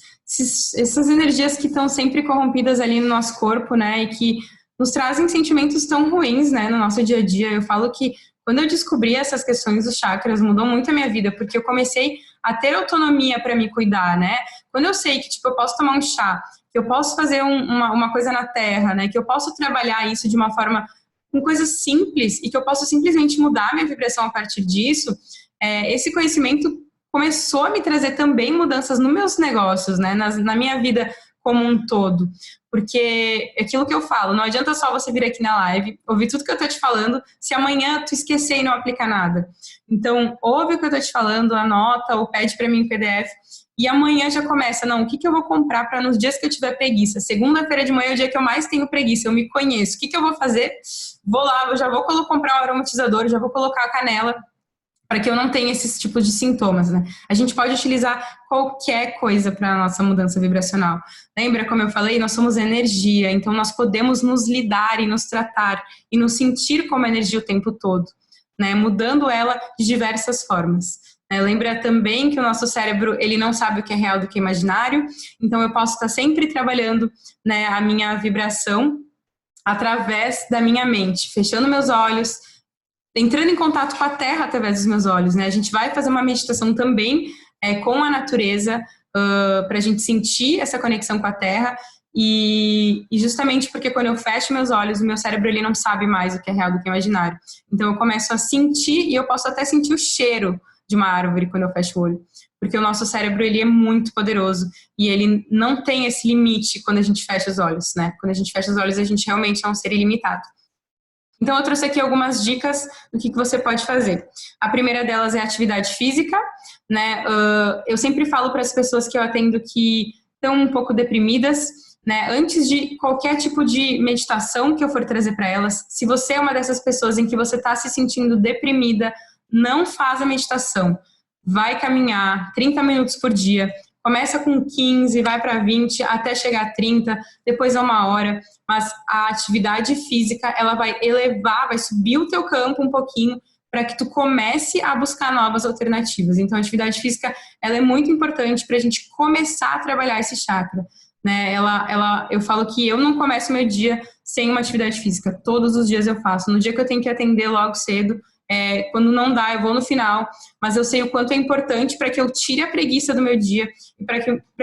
energias que estão sempre corrompidas ali no nosso corpo, né, e que nos trazem sentimentos tão ruins, né, no nosso dia a dia. Eu falo que Quando eu descobri essas questões dos chakras, mudou muito a minha vida, porque eu comecei a ter autonomia para me cuidar, né? Quando eu sei que, tipo, eu posso tomar um chá, que eu posso fazer uma coisa na terra, né? Que eu posso trabalhar isso de uma forma com coisas simples e que eu posso simplesmente mudar minha vibração a partir disso, esse conhecimento começou a me trazer também mudanças nos meus negócios, né? Na minha vida como um todo. Porque é aquilo que eu falo, não adianta só você vir aqui na live, ouvir tudo que eu tô te falando, se amanhã tu esquecer e não aplicar nada. Então, ouve o que eu tô te falando, anota ou pede para mim em PDF, e amanhã já começa, não, o que eu vou comprar para nos dias que eu tiver preguiça? Segunda-feira de manhã é o dia que eu mais tenho preguiça, eu me conheço. O que eu vou fazer? Vou lá, eu já vou comprar um aromatizador, já vou colocar a canela, para que eu não tenha esses tipos de sintomas, né? A gente pode utilizar qualquer coisa para a nossa mudança vibracional. Lembra, como eu falei, nós somos energia, então nós podemos nos lidar e nos tratar e nos sentir como energia o tempo todo, né? Mudando ela de diversas formas. Lembra também que o nosso cérebro, ele não sabe o que é real do que é imaginário, então eu posso estar sempre trabalhando, né, a minha vibração através da minha mente, fechando meus olhos, entrando em contato com a terra através dos meus olhos, né? A gente vai fazer uma meditação também com a natureza, para a gente sentir essa conexão com a terra, e justamente porque quando eu fecho meus olhos, o meu cérebro ele não sabe mais o que é real do que é imaginário. Então eu começo a sentir, e eu posso até sentir o cheiro de uma árvore quando eu fecho o olho, porque o nosso cérebro ele é muito poderoso e ele não tem esse limite quando a gente fecha os olhos, né? Quando a gente fecha os olhos, a gente realmente é um ser ilimitado. Então, eu trouxe aqui algumas dicas do que você pode fazer. A primeira delas é a atividade física, né? Eu sempre falo para as pessoas que eu atendo que estão um pouco deprimidas, né? Antes de qualquer tipo de meditação que eu for trazer para elas, se você é uma dessas pessoas em que você está se sentindo deprimida, não faz a meditação. Vai caminhar 30 minutos por dia. Começa com 15, vai para 20, até chegar a 30, depois a 1 hora. Mas a atividade física, ela vai elevar, vai subir o teu campo um pouquinho para que tu comece a buscar novas alternativas. Então, a atividade física, ela é muito importante para a gente começar a trabalhar esse chakra, né? Eu falo que eu não começo meu dia sem uma atividade física. Todos os dias eu faço. No dia que eu tenho que atender logo cedo, quando não dá, eu vou no final, mas eu sei o quanto é importante para que eu tire a preguiça do meu dia e para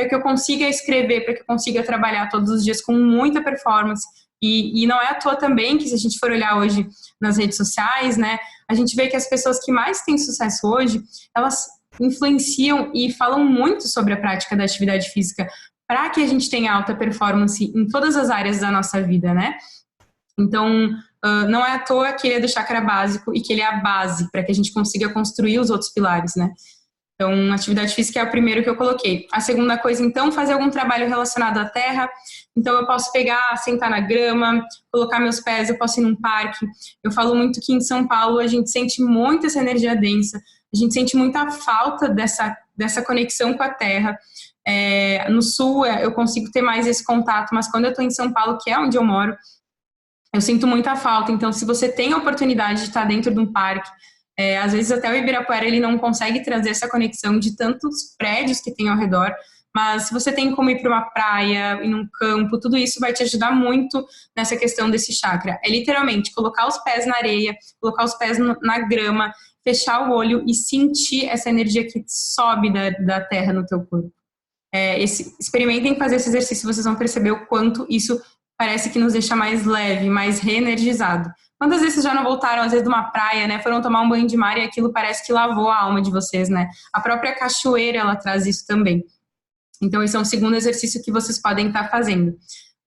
que eu consiga escrever, para que eu consiga trabalhar todos os dias com muita performance. E não é à toa também que, se a gente for olhar hoje nas redes sociais, né, a gente vê que as pessoas que mais têm sucesso hoje, elas influenciam e falam muito sobre a prática da atividade física para que a gente tenha alta performance em todas as áreas da nossa vida, né? Então, não é à toa que ele é do chakra básico e que ele é a base para que a gente consiga construir os outros pilares, né? Então, atividade física é o primeiro que eu coloquei. A segunda coisa, então, fazer algum trabalho relacionado à terra. Então, eu posso pegar, sentar na grama, colocar meus pés, eu posso ir num parque. Eu falo muito que em São Paulo a gente sente muito essa energia densa, a gente sente muita falta dessa conexão com a terra. No sul, eu consigo ter mais esse contato, mas quando eu estou em São Paulo, que é onde eu moro, eu sinto muita falta. Então, se você tem a oportunidade de estar dentro de um parque, às vezes até o Ibirapuera ele não consegue trazer essa conexão de tantos prédios que tem ao redor, mas se você tem como ir para uma praia, ir num campo, tudo isso vai te ajudar muito nessa questão desse chakra. É literalmente colocar os pés na areia, colocar os pés na grama, fechar o olho e sentir essa energia que sobe da terra no teu corpo. Experimentem fazer esse exercício, vocês vão perceber o quanto isso parece que nos deixa mais leve, mais reenergizado. Quantas vezes vocês já não voltaram, às vezes, de uma praia, né? Foram tomar um banho de mar e aquilo parece que lavou a alma de vocês, né? A própria cachoeira, ela traz isso também. Então, esse é um segundo exercício que vocês podem estar fazendo.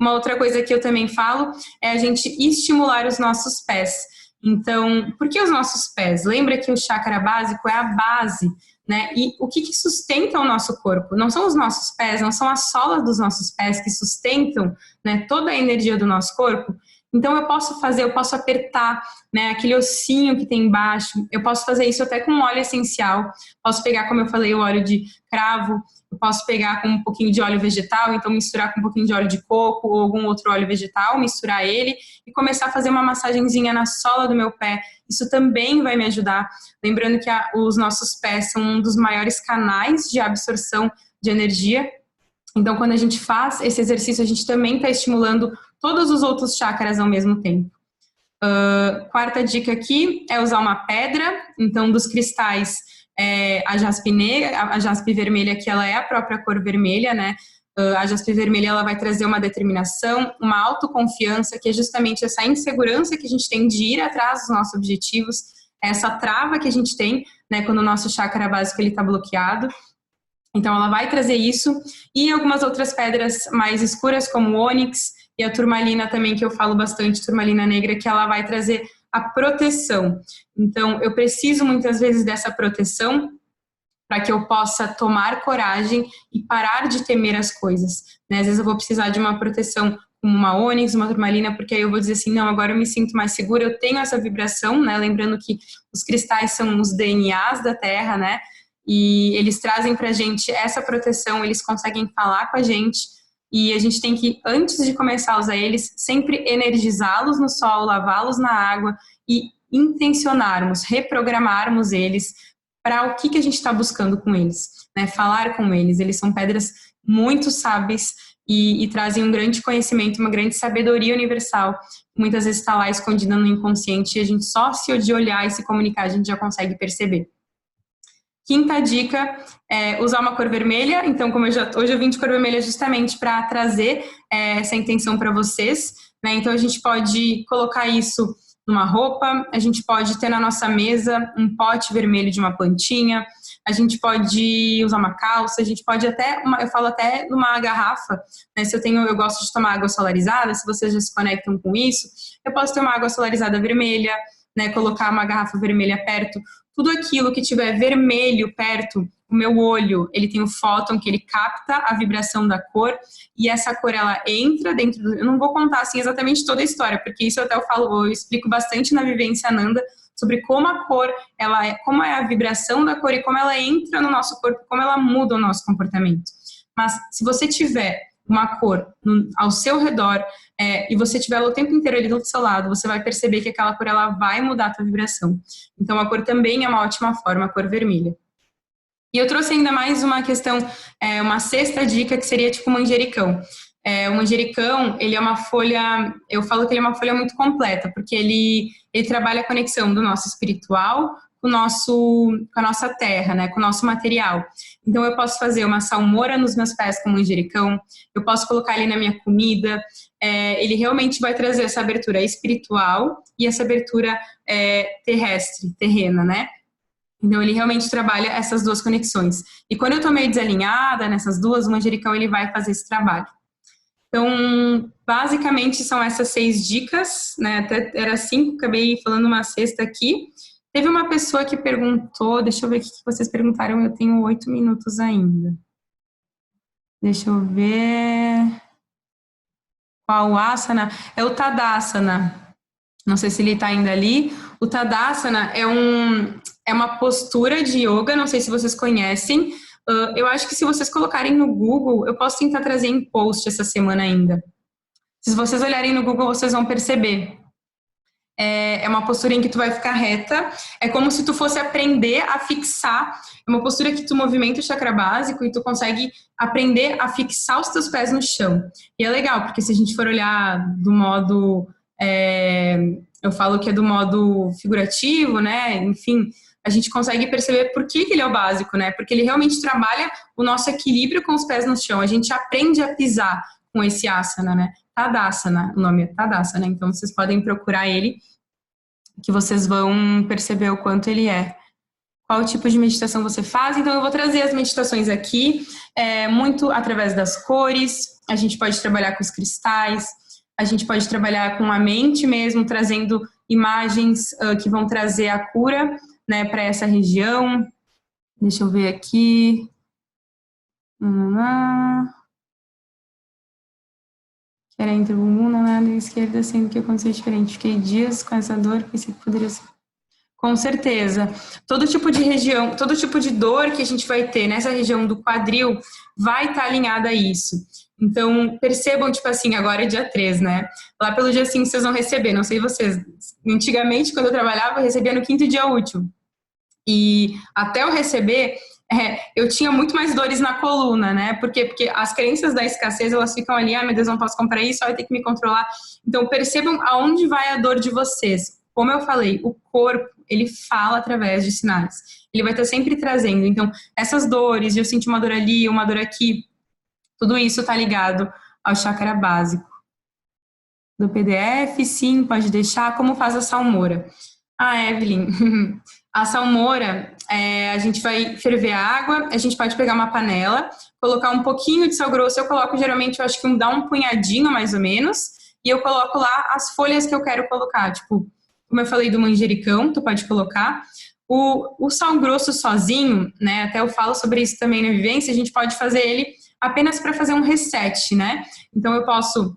Uma outra coisa que eu também falo é a gente estimular os nossos pés. Então, por que os nossos pés? Lembra que o chakra básico é a base, né? E o que sustenta o nosso corpo? Não são os nossos pés, não são as solas dos nossos pés que sustentam, né, toda a energia do nosso corpo. Então, eu posso apertar, né, aquele ossinho que tem embaixo, eu posso fazer isso até com um óleo essencial, posso pegar, como eu falei, o óleo de cravo, eu posso pegar com um pouquinho de óleo vegetal, então misturar com um pouquinho de óleo de coco ou algum outro óleo vegetal, misturar ele e começar a fazer uma massagenzinha na sola do meu pé. Isso também vai me ajudar. Lembrando que os nossos pés são um dos maiores canais de absorção de energia. Então, quando a gente faz esse exercício, a gente também está estimulando todos os outros chakras ao mesmo tempo. Quarta dica aqui é usar uma pedra. Então, dos cristais, a jaspe vermelha, que ela é a própria cor vermelha, né? A jaspe vermelha, ela vai trazer uma determinação, uma autoconfiança, que é justamente essa insegurança que a gente tem de ir atrás dos nossos objetivos, essa trava que a gente tem, né, quando o nosso chakra básico ele está bloqueado. Então, ela vai trazer isso. E algumas outras pedras mais escuras, como o ônix e a turmalina também, que eu falo bastante, turmalina negra, que ela vai trazer a proteção. Então, eu preciso muitas vezes dessa proteção para que eu possa tomar coragem e parar de temer as coisas, né? Às vezes eu vou precisar de uma proteção como uma ônix, uma turmalina, porque aí eu vou dizer assim, não, agora eu me sinto mais segura, eu tenho essa vibração, né? Lembrando que os cristais são os DNAs da Terra, né? E eles trazem pra gente essa proteção, eles conseguem falar com a gente, e a gente tem que, antes de começar a usar eles, sempre energizá-los no sol, lavá-los na água e intencionarmos, reprogramarmos eles para o que a gente está buscando com eles, né? Falar com eles. Eles são pedras muito sábias e trazem um grande conhecimento, uma grande sabedoria universal, que muitas vezes está lá escondida no inconsciente, e a gente só se de olhar e se comunicar, a gente já consegue perceber. Quinta dica é usar uma cor vermelha. Então, hoje eu vim de cor vermelha justamente para trazer essa intenção para vocês, né? Então, a gente pode colocar isso numa roupa, a gente pode ter na nossa mesa um pote vermelho de uma plantinha, a gente pode usar uma calça, a gente pode até, eu falo até numa garrafa, né? Se eu gosto de tomar água solarizada, se vocês já se conectam com isso, eu posso ter uma água solarizada vermelha, né? Colocar uma garrafa vermelha perto. Tudo aquilo que tiver vermelho perto, o meu olho, ele tem o fóton, que ele capta a vibração da cor, e essa cor, ela entra dentro do... Eu não vou contar, assim, exatamente toda a história, porque isso eu explico bastante na Vivência Ananda, sobre como a cor, como é a vibração da cor e como ela entra no nosso corpo, como ela muda o nosso comportamento. Mas, se você tiver uma cor ao seu redor, e você tiver ela o tempo inteiro ali do seu lado, você vai perceber que aquela cor, ela vai mudar a tua vibração. Então, a cor também é uma ótima forma, a cor vermelha. E eu trouxe ainda mais uma questão, uma sexta dica, que seria tipo manjericão. O manjericão, ele é uma folha, eu falo que ele é uma folha muito completa, porque ele trabalha a conexão do nosso espiritual com a nossa terra, né, com o nosso material. Então, eu posso fazer uma salmoura nos meus pés com manjericão, eu posso colocar ele na minha comida, ele realmente vai trazer essa abertura espiritual e essa abertura terrestre, terrena, né? Então, ele realmente trabalha essas duas conexões. E quando eu tô meio desalinhada nessas duas, o manjericão, ele vai fazer esse trabalho. Então, basicamente, são essas 6 dicas, né? Até era 5, acabei falando uma sexta aqui. Teve uma pessoa que perguntou, deixa eu ver o que vocês perguntaram, eu tenho 8 minutos ainda. Deixa eu ver... Qual asana? É o Tadasana. Não sei se ele está ainda ali. O Tadasana é uma postura de yoga, não sei se vocês conhecem. Eu acho que se vocês colocarem no Google, eu posso tentar trazer em post essa semana ainda. Se vocês olharem no Google, vocês vão perceber. É uma postura em que tu vai ficar reta, é como se tu fosse aprender a fixar, é uma postura que tu movimenta o chakra básico e tu consegue aprender a fixar os teus pés no chão. E é legal, porque se a gente for olhar do modo, eu falo que é do modo figurativo, né, enfim, a gente consegue perceber por que ele é o básico, né, porque ele realmente trabalha o nosso equilíbrio com os pés no chão, a gente aprende a pisar com esse asana, né. Tadasana, o nome é Tadasana, então vocês podem procurar ele, que vocês vão perceber o quanto ele é. Qual tipo de meditação você faz? Então eu vou trazer as meditações aqui, muito através das cores, a gente pode trabalhar com os cristais, a gente pode trabalhar com a mente mesmo, trazendo imagens que vão trazer a cura, né, para essa região. Deixa eu ver aqui... Que era entre o bumbum, na nada esquerda, sendo que aconteceu diferente. Fiquei dias com essa dor, pensei que poderia ser. Com certeza. Todo tipo de região, todo tipo de dor que a gente vai ter nessa região do quadril vai estar alinhada a isso. Então, percebam, tipo assim, agora é dia 3, né? Lá pelo dia 5 vocês vão receber, não sei vocês. Antigamente, quando eu trabalhava, eu recebia no 5º dia útil. E até eu receber, eu tinha muito mais dores na coluna, né? Por quê? Porque as crenças da escassez, elas ficam ali, meu Deus, não posso comprar isso, vai ter que me controlar. Então, percebam aonde vai a dor de vocês. Como eu falei, o corpo, ele fala através de sinais. Ele vai estar sempre trazendo. Então, essas dores, de eu sentir uma dor ali, uma dor aqui, tudo isso está ligado ao chakra básico. Do PDF, sim, pode deixar. Como faz a salmoura? Evelyn, a salmoura, a gente vai ferver a água, a gente pode pegar uma panela, colocar um pouquinho de sal grosso, eu coloco geralmente, eu acho que dá um punhadinho mais ou menos, e eu coloco lá as folhas que eu quero colocar, tipo, como eu falei do manjericão, tu pode colocar. O sal grosso sozinho, né, até eu falo sobre isso também na vivência, a gente pode fazer ele apenas para fazer um reset, né? Então eu posso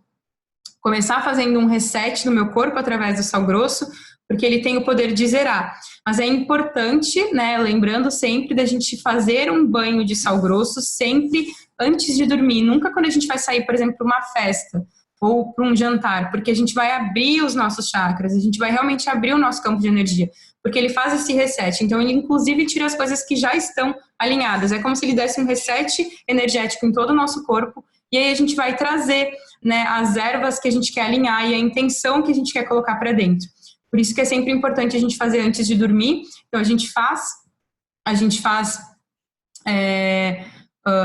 começar fazendo um reset no meu corpo através do sal grosso, porque ele tem o poder de zerar. Mas é importante, né, lembrando sempre da gente fazer um banho de sal grosso sempre antes de dormir, nunca quando a gente vai sair, por exemplo, para uma festa ou para um jantar, porque a gente vai abrir os nossos chakras, a gente vai realmente abrir o nosso campo de energia, porque ele faz esse reset. Então, ele inclusive tira as coisas que já estão alinhadas. É como se ele desse um reset energético em todo o nosso corpo, e aí a gente vai trazer, né, as ervas que a gente quer alinhar e a intenção que a gente quer colocar para dentro. Por isso que é sempre importante a gente fazer antes de dormir. Então, a gente faz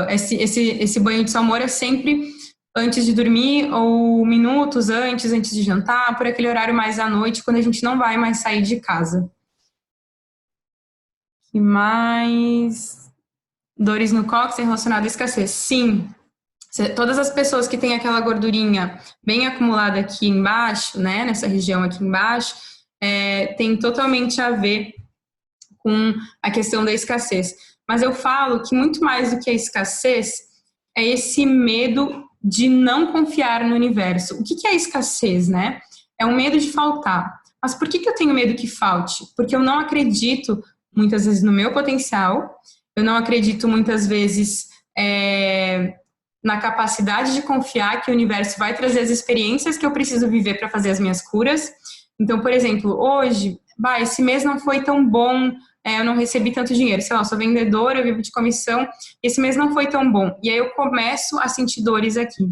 esse banho de salmoura sempre antes de dormir ou minutos antes de jantar, por aquele horário mais à noite, quando a gente não vai mais sair de casa. E mais dores no cóccix relacionadas à escassez. Sim, todas as pessoas que têm aquela gordurinha bem acumulada aqui embaixo, né, nessa região aqui embaixo, tem totalmente a ver com a questão da escassez. Mas eu falo que muito mais do que a escassez é esse medo de não confiar no universo. O que é a escassez, né? É um medo de faltar. Mas por que eu tenho medo que falte? Porque eu não acredito muitas vezes no meu potencial, eu não acredito muitas vezes na capacidade de confiar que o universo vai trazer as experiências que eu preciso viver para fazer as minhas curas. Então, por exemplo, hoje, esse mês não foi tão bom, eu não recebi tanto dinheiro, sei lá, eu sou vendedora, eu vivo de comissão, esse mês não foi tão bom. E aí eu começo a sentir dores aqui.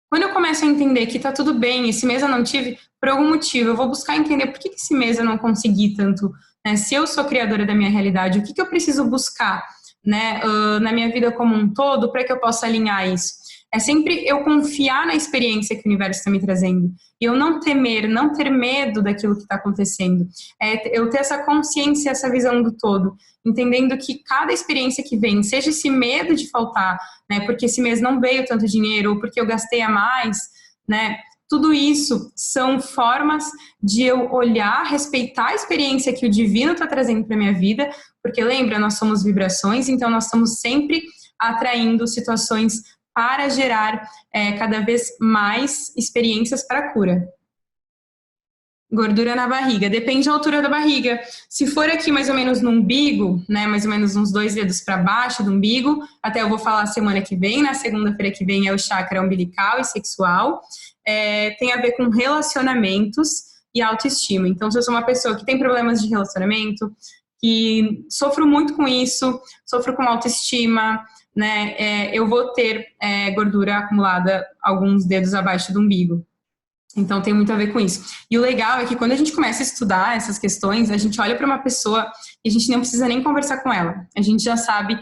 Quando eu começo a entender que tá tudo bem, esse mês eu não tive, por algum motivo, eu vou buscar entender por que esse mês eu não consegui tanto, né? Se eu sou criadora da minha realidade, o que eu preciso buscar, né, na minha vida como um todo, para que eu possa alinhar isso? É sempre eu confiar na experiência que o universo está me trazendo. E eu não temer, não ter medo daquilo que está acontecendo. Eu ter essa consciência, essa visão do todo. Entendendo que cada experiência que vem, seja esse medo de faltar, né, porque esse mês não veio tanto dinheiro, ou porque eu gastei a mais, né, tudo isso são formas de eu olhar, respeitar a experiência que o divino está trazendo para minha vida, porque lembra, nós somos vibrações, então nós estamos sempre atraindo situações para gerar cada vez mais experiências para a cura. Gordura na barriga, depende da altura da barriga. Se for aqui mais ou menos no umbigo, né, mais ou menos uns 2 dedos para baixo do umbigo, até eu vou falar semana que vem, na segunda-feira que vem é o chakra umbilical e sexual, tem a ver com relacionamentos e autoestima. Então, se eu sou uma pessoa que tem problemas de relacionamento, que sofro muito com isso, sofro com autoestima, né, eu vou ter gordura acumulada alguns dedos abaixo do umbigo. Então tem muito a ver com isso. E o legal é que quando a gente começa a estudar essas questões, a gente olha para uma pessoa e a gente não precisa nem conversar com ela. A gente já sabe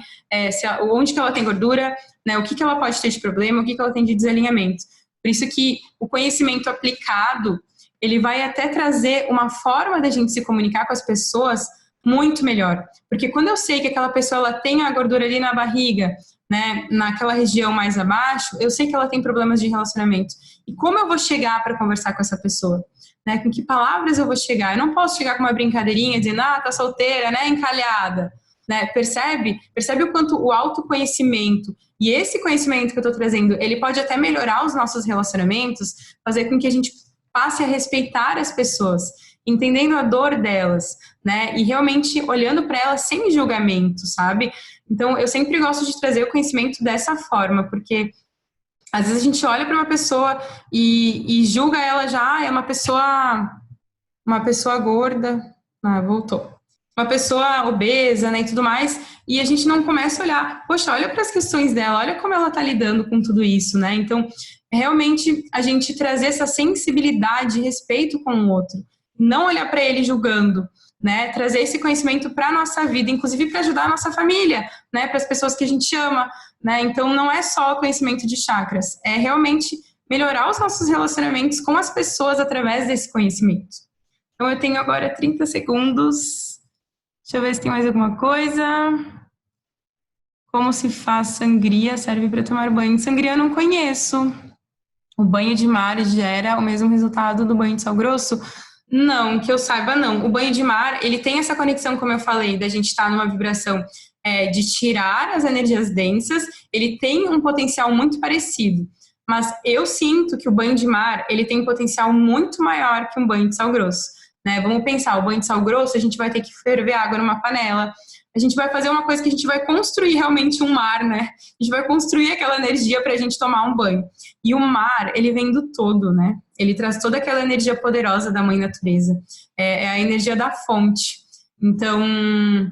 onde que ela tem gordura, né, o que ela pode ter de problema, o que ela tem de desalinhamento. Por isso que o conhecimento aplicado, ele vai até trazer uma forma da gente se comunicar com as pessoas muito melhor. Porque quando eu sei que aquela pessoa ela tem a gordura ali na barriga, né, naquela região mais abaixo, eu sei que ela tem problemas de relacionamento. E como eu vou chegar para conversar com essa pessoa? Né, com que palavras eu vou chegar? Eu não posso chegar com uma brincadeirinha dizendo, tá solteira, né, encalhada. Né? Percebe o quanto o autoconhecimento e esse conhecimento que eu estou trazendo, ele pode até melhorar os nossos relacionamentos, fazer com que a gente passe a respeitar as pessoas, entendendo a dor delas, né? E realmente olhando para elas sem julgamento, sabe? Então, eu sempre gosto de trazer o conhecimento dessa forma, porque às vezes a gente olha para uma pessoa e julga ela já, é uma pessoa gorda. Voltou. uma pessoa obesa, né, e tudo mais, e a gente não começa a olhar, poxa, olha para as questões dela, olha como ela está lidando com tudo isso, né? Então, realmente, a gente trazer essa sensibilidade e respeito com o outro, não olhar para ele julgando, né? Trazer esse conhecimento para a nossa vida, inclusive para ajudar a nossa família, né? Para as pessoas que a gente ama, né? Então, não é só conhecimento de chakras, é realmente melhorar os nossos relacionamentos com as pessoas através desse conhecimento. Então, eu tenho agora 30 segundos. Deixa eu ver se tem mais alguma coisa. Como se faz sangria? Serve para tomar banho. Sangria eu não conheço. O banho de mar gera o mesmo resultado do banho de sal grosso? Não, que eu saiba, não. O banho de mar, ele tem essa conexão, como eu falei, da gente estar numa vibração de tirar as energias densas, ele tem um potencial muito parecido. Mas eu sinto que o banho de mar, ele tem um potencial muito maior que um banho de sal grosso. Né? Vamos pensar, o banho de sal grosso, a gente vai ter que ferver água numa panela, a gente vai fazer uma coisa que a gente vai construir realmente um mar, né? A gente vai construir aquela energia para a gente tomar um banho. E o mar, ele vem do todo, né? Ele traz toda aquela energia poderosa da mãe natureza. É a energia da fonte. Então,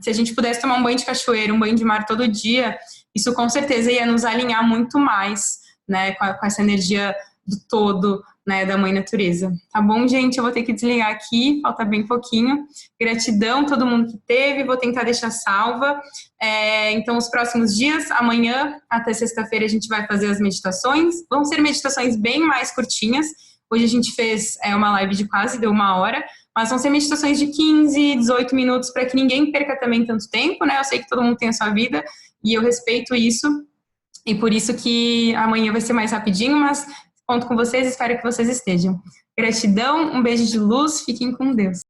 se a gente pudesse tomar um banho de cachoeira, um banho de mar todo dia, isso com certeza ia nos alinhar muito mais, né? Com essa energia do todo, né, da mãe natureza. Tá bom, gente? Eu vou ter que desligar aqui, falta bem pouquinho. Gratidão a todo mundo que teve, vou tentar deixar salva. Então, os próximos dias, amanhã até sexta-feira, a gente vai fazer as meditações. Vão ser meditações bem mais curtinhas. Hoje a gente fez uma live de quase, deu 1 hora, mas vão ser meditações de 15, 18 minutos para que ninguém perca também tanto tempo, né? Eu sei que todo mundo tem a sua vida e eu respeito isso. E por isso que amanhã vai ser mais rapidinho, mas conto com vocês, espero que vocês estejam. Gratidão, um beijo de luz, fiquem com Deus.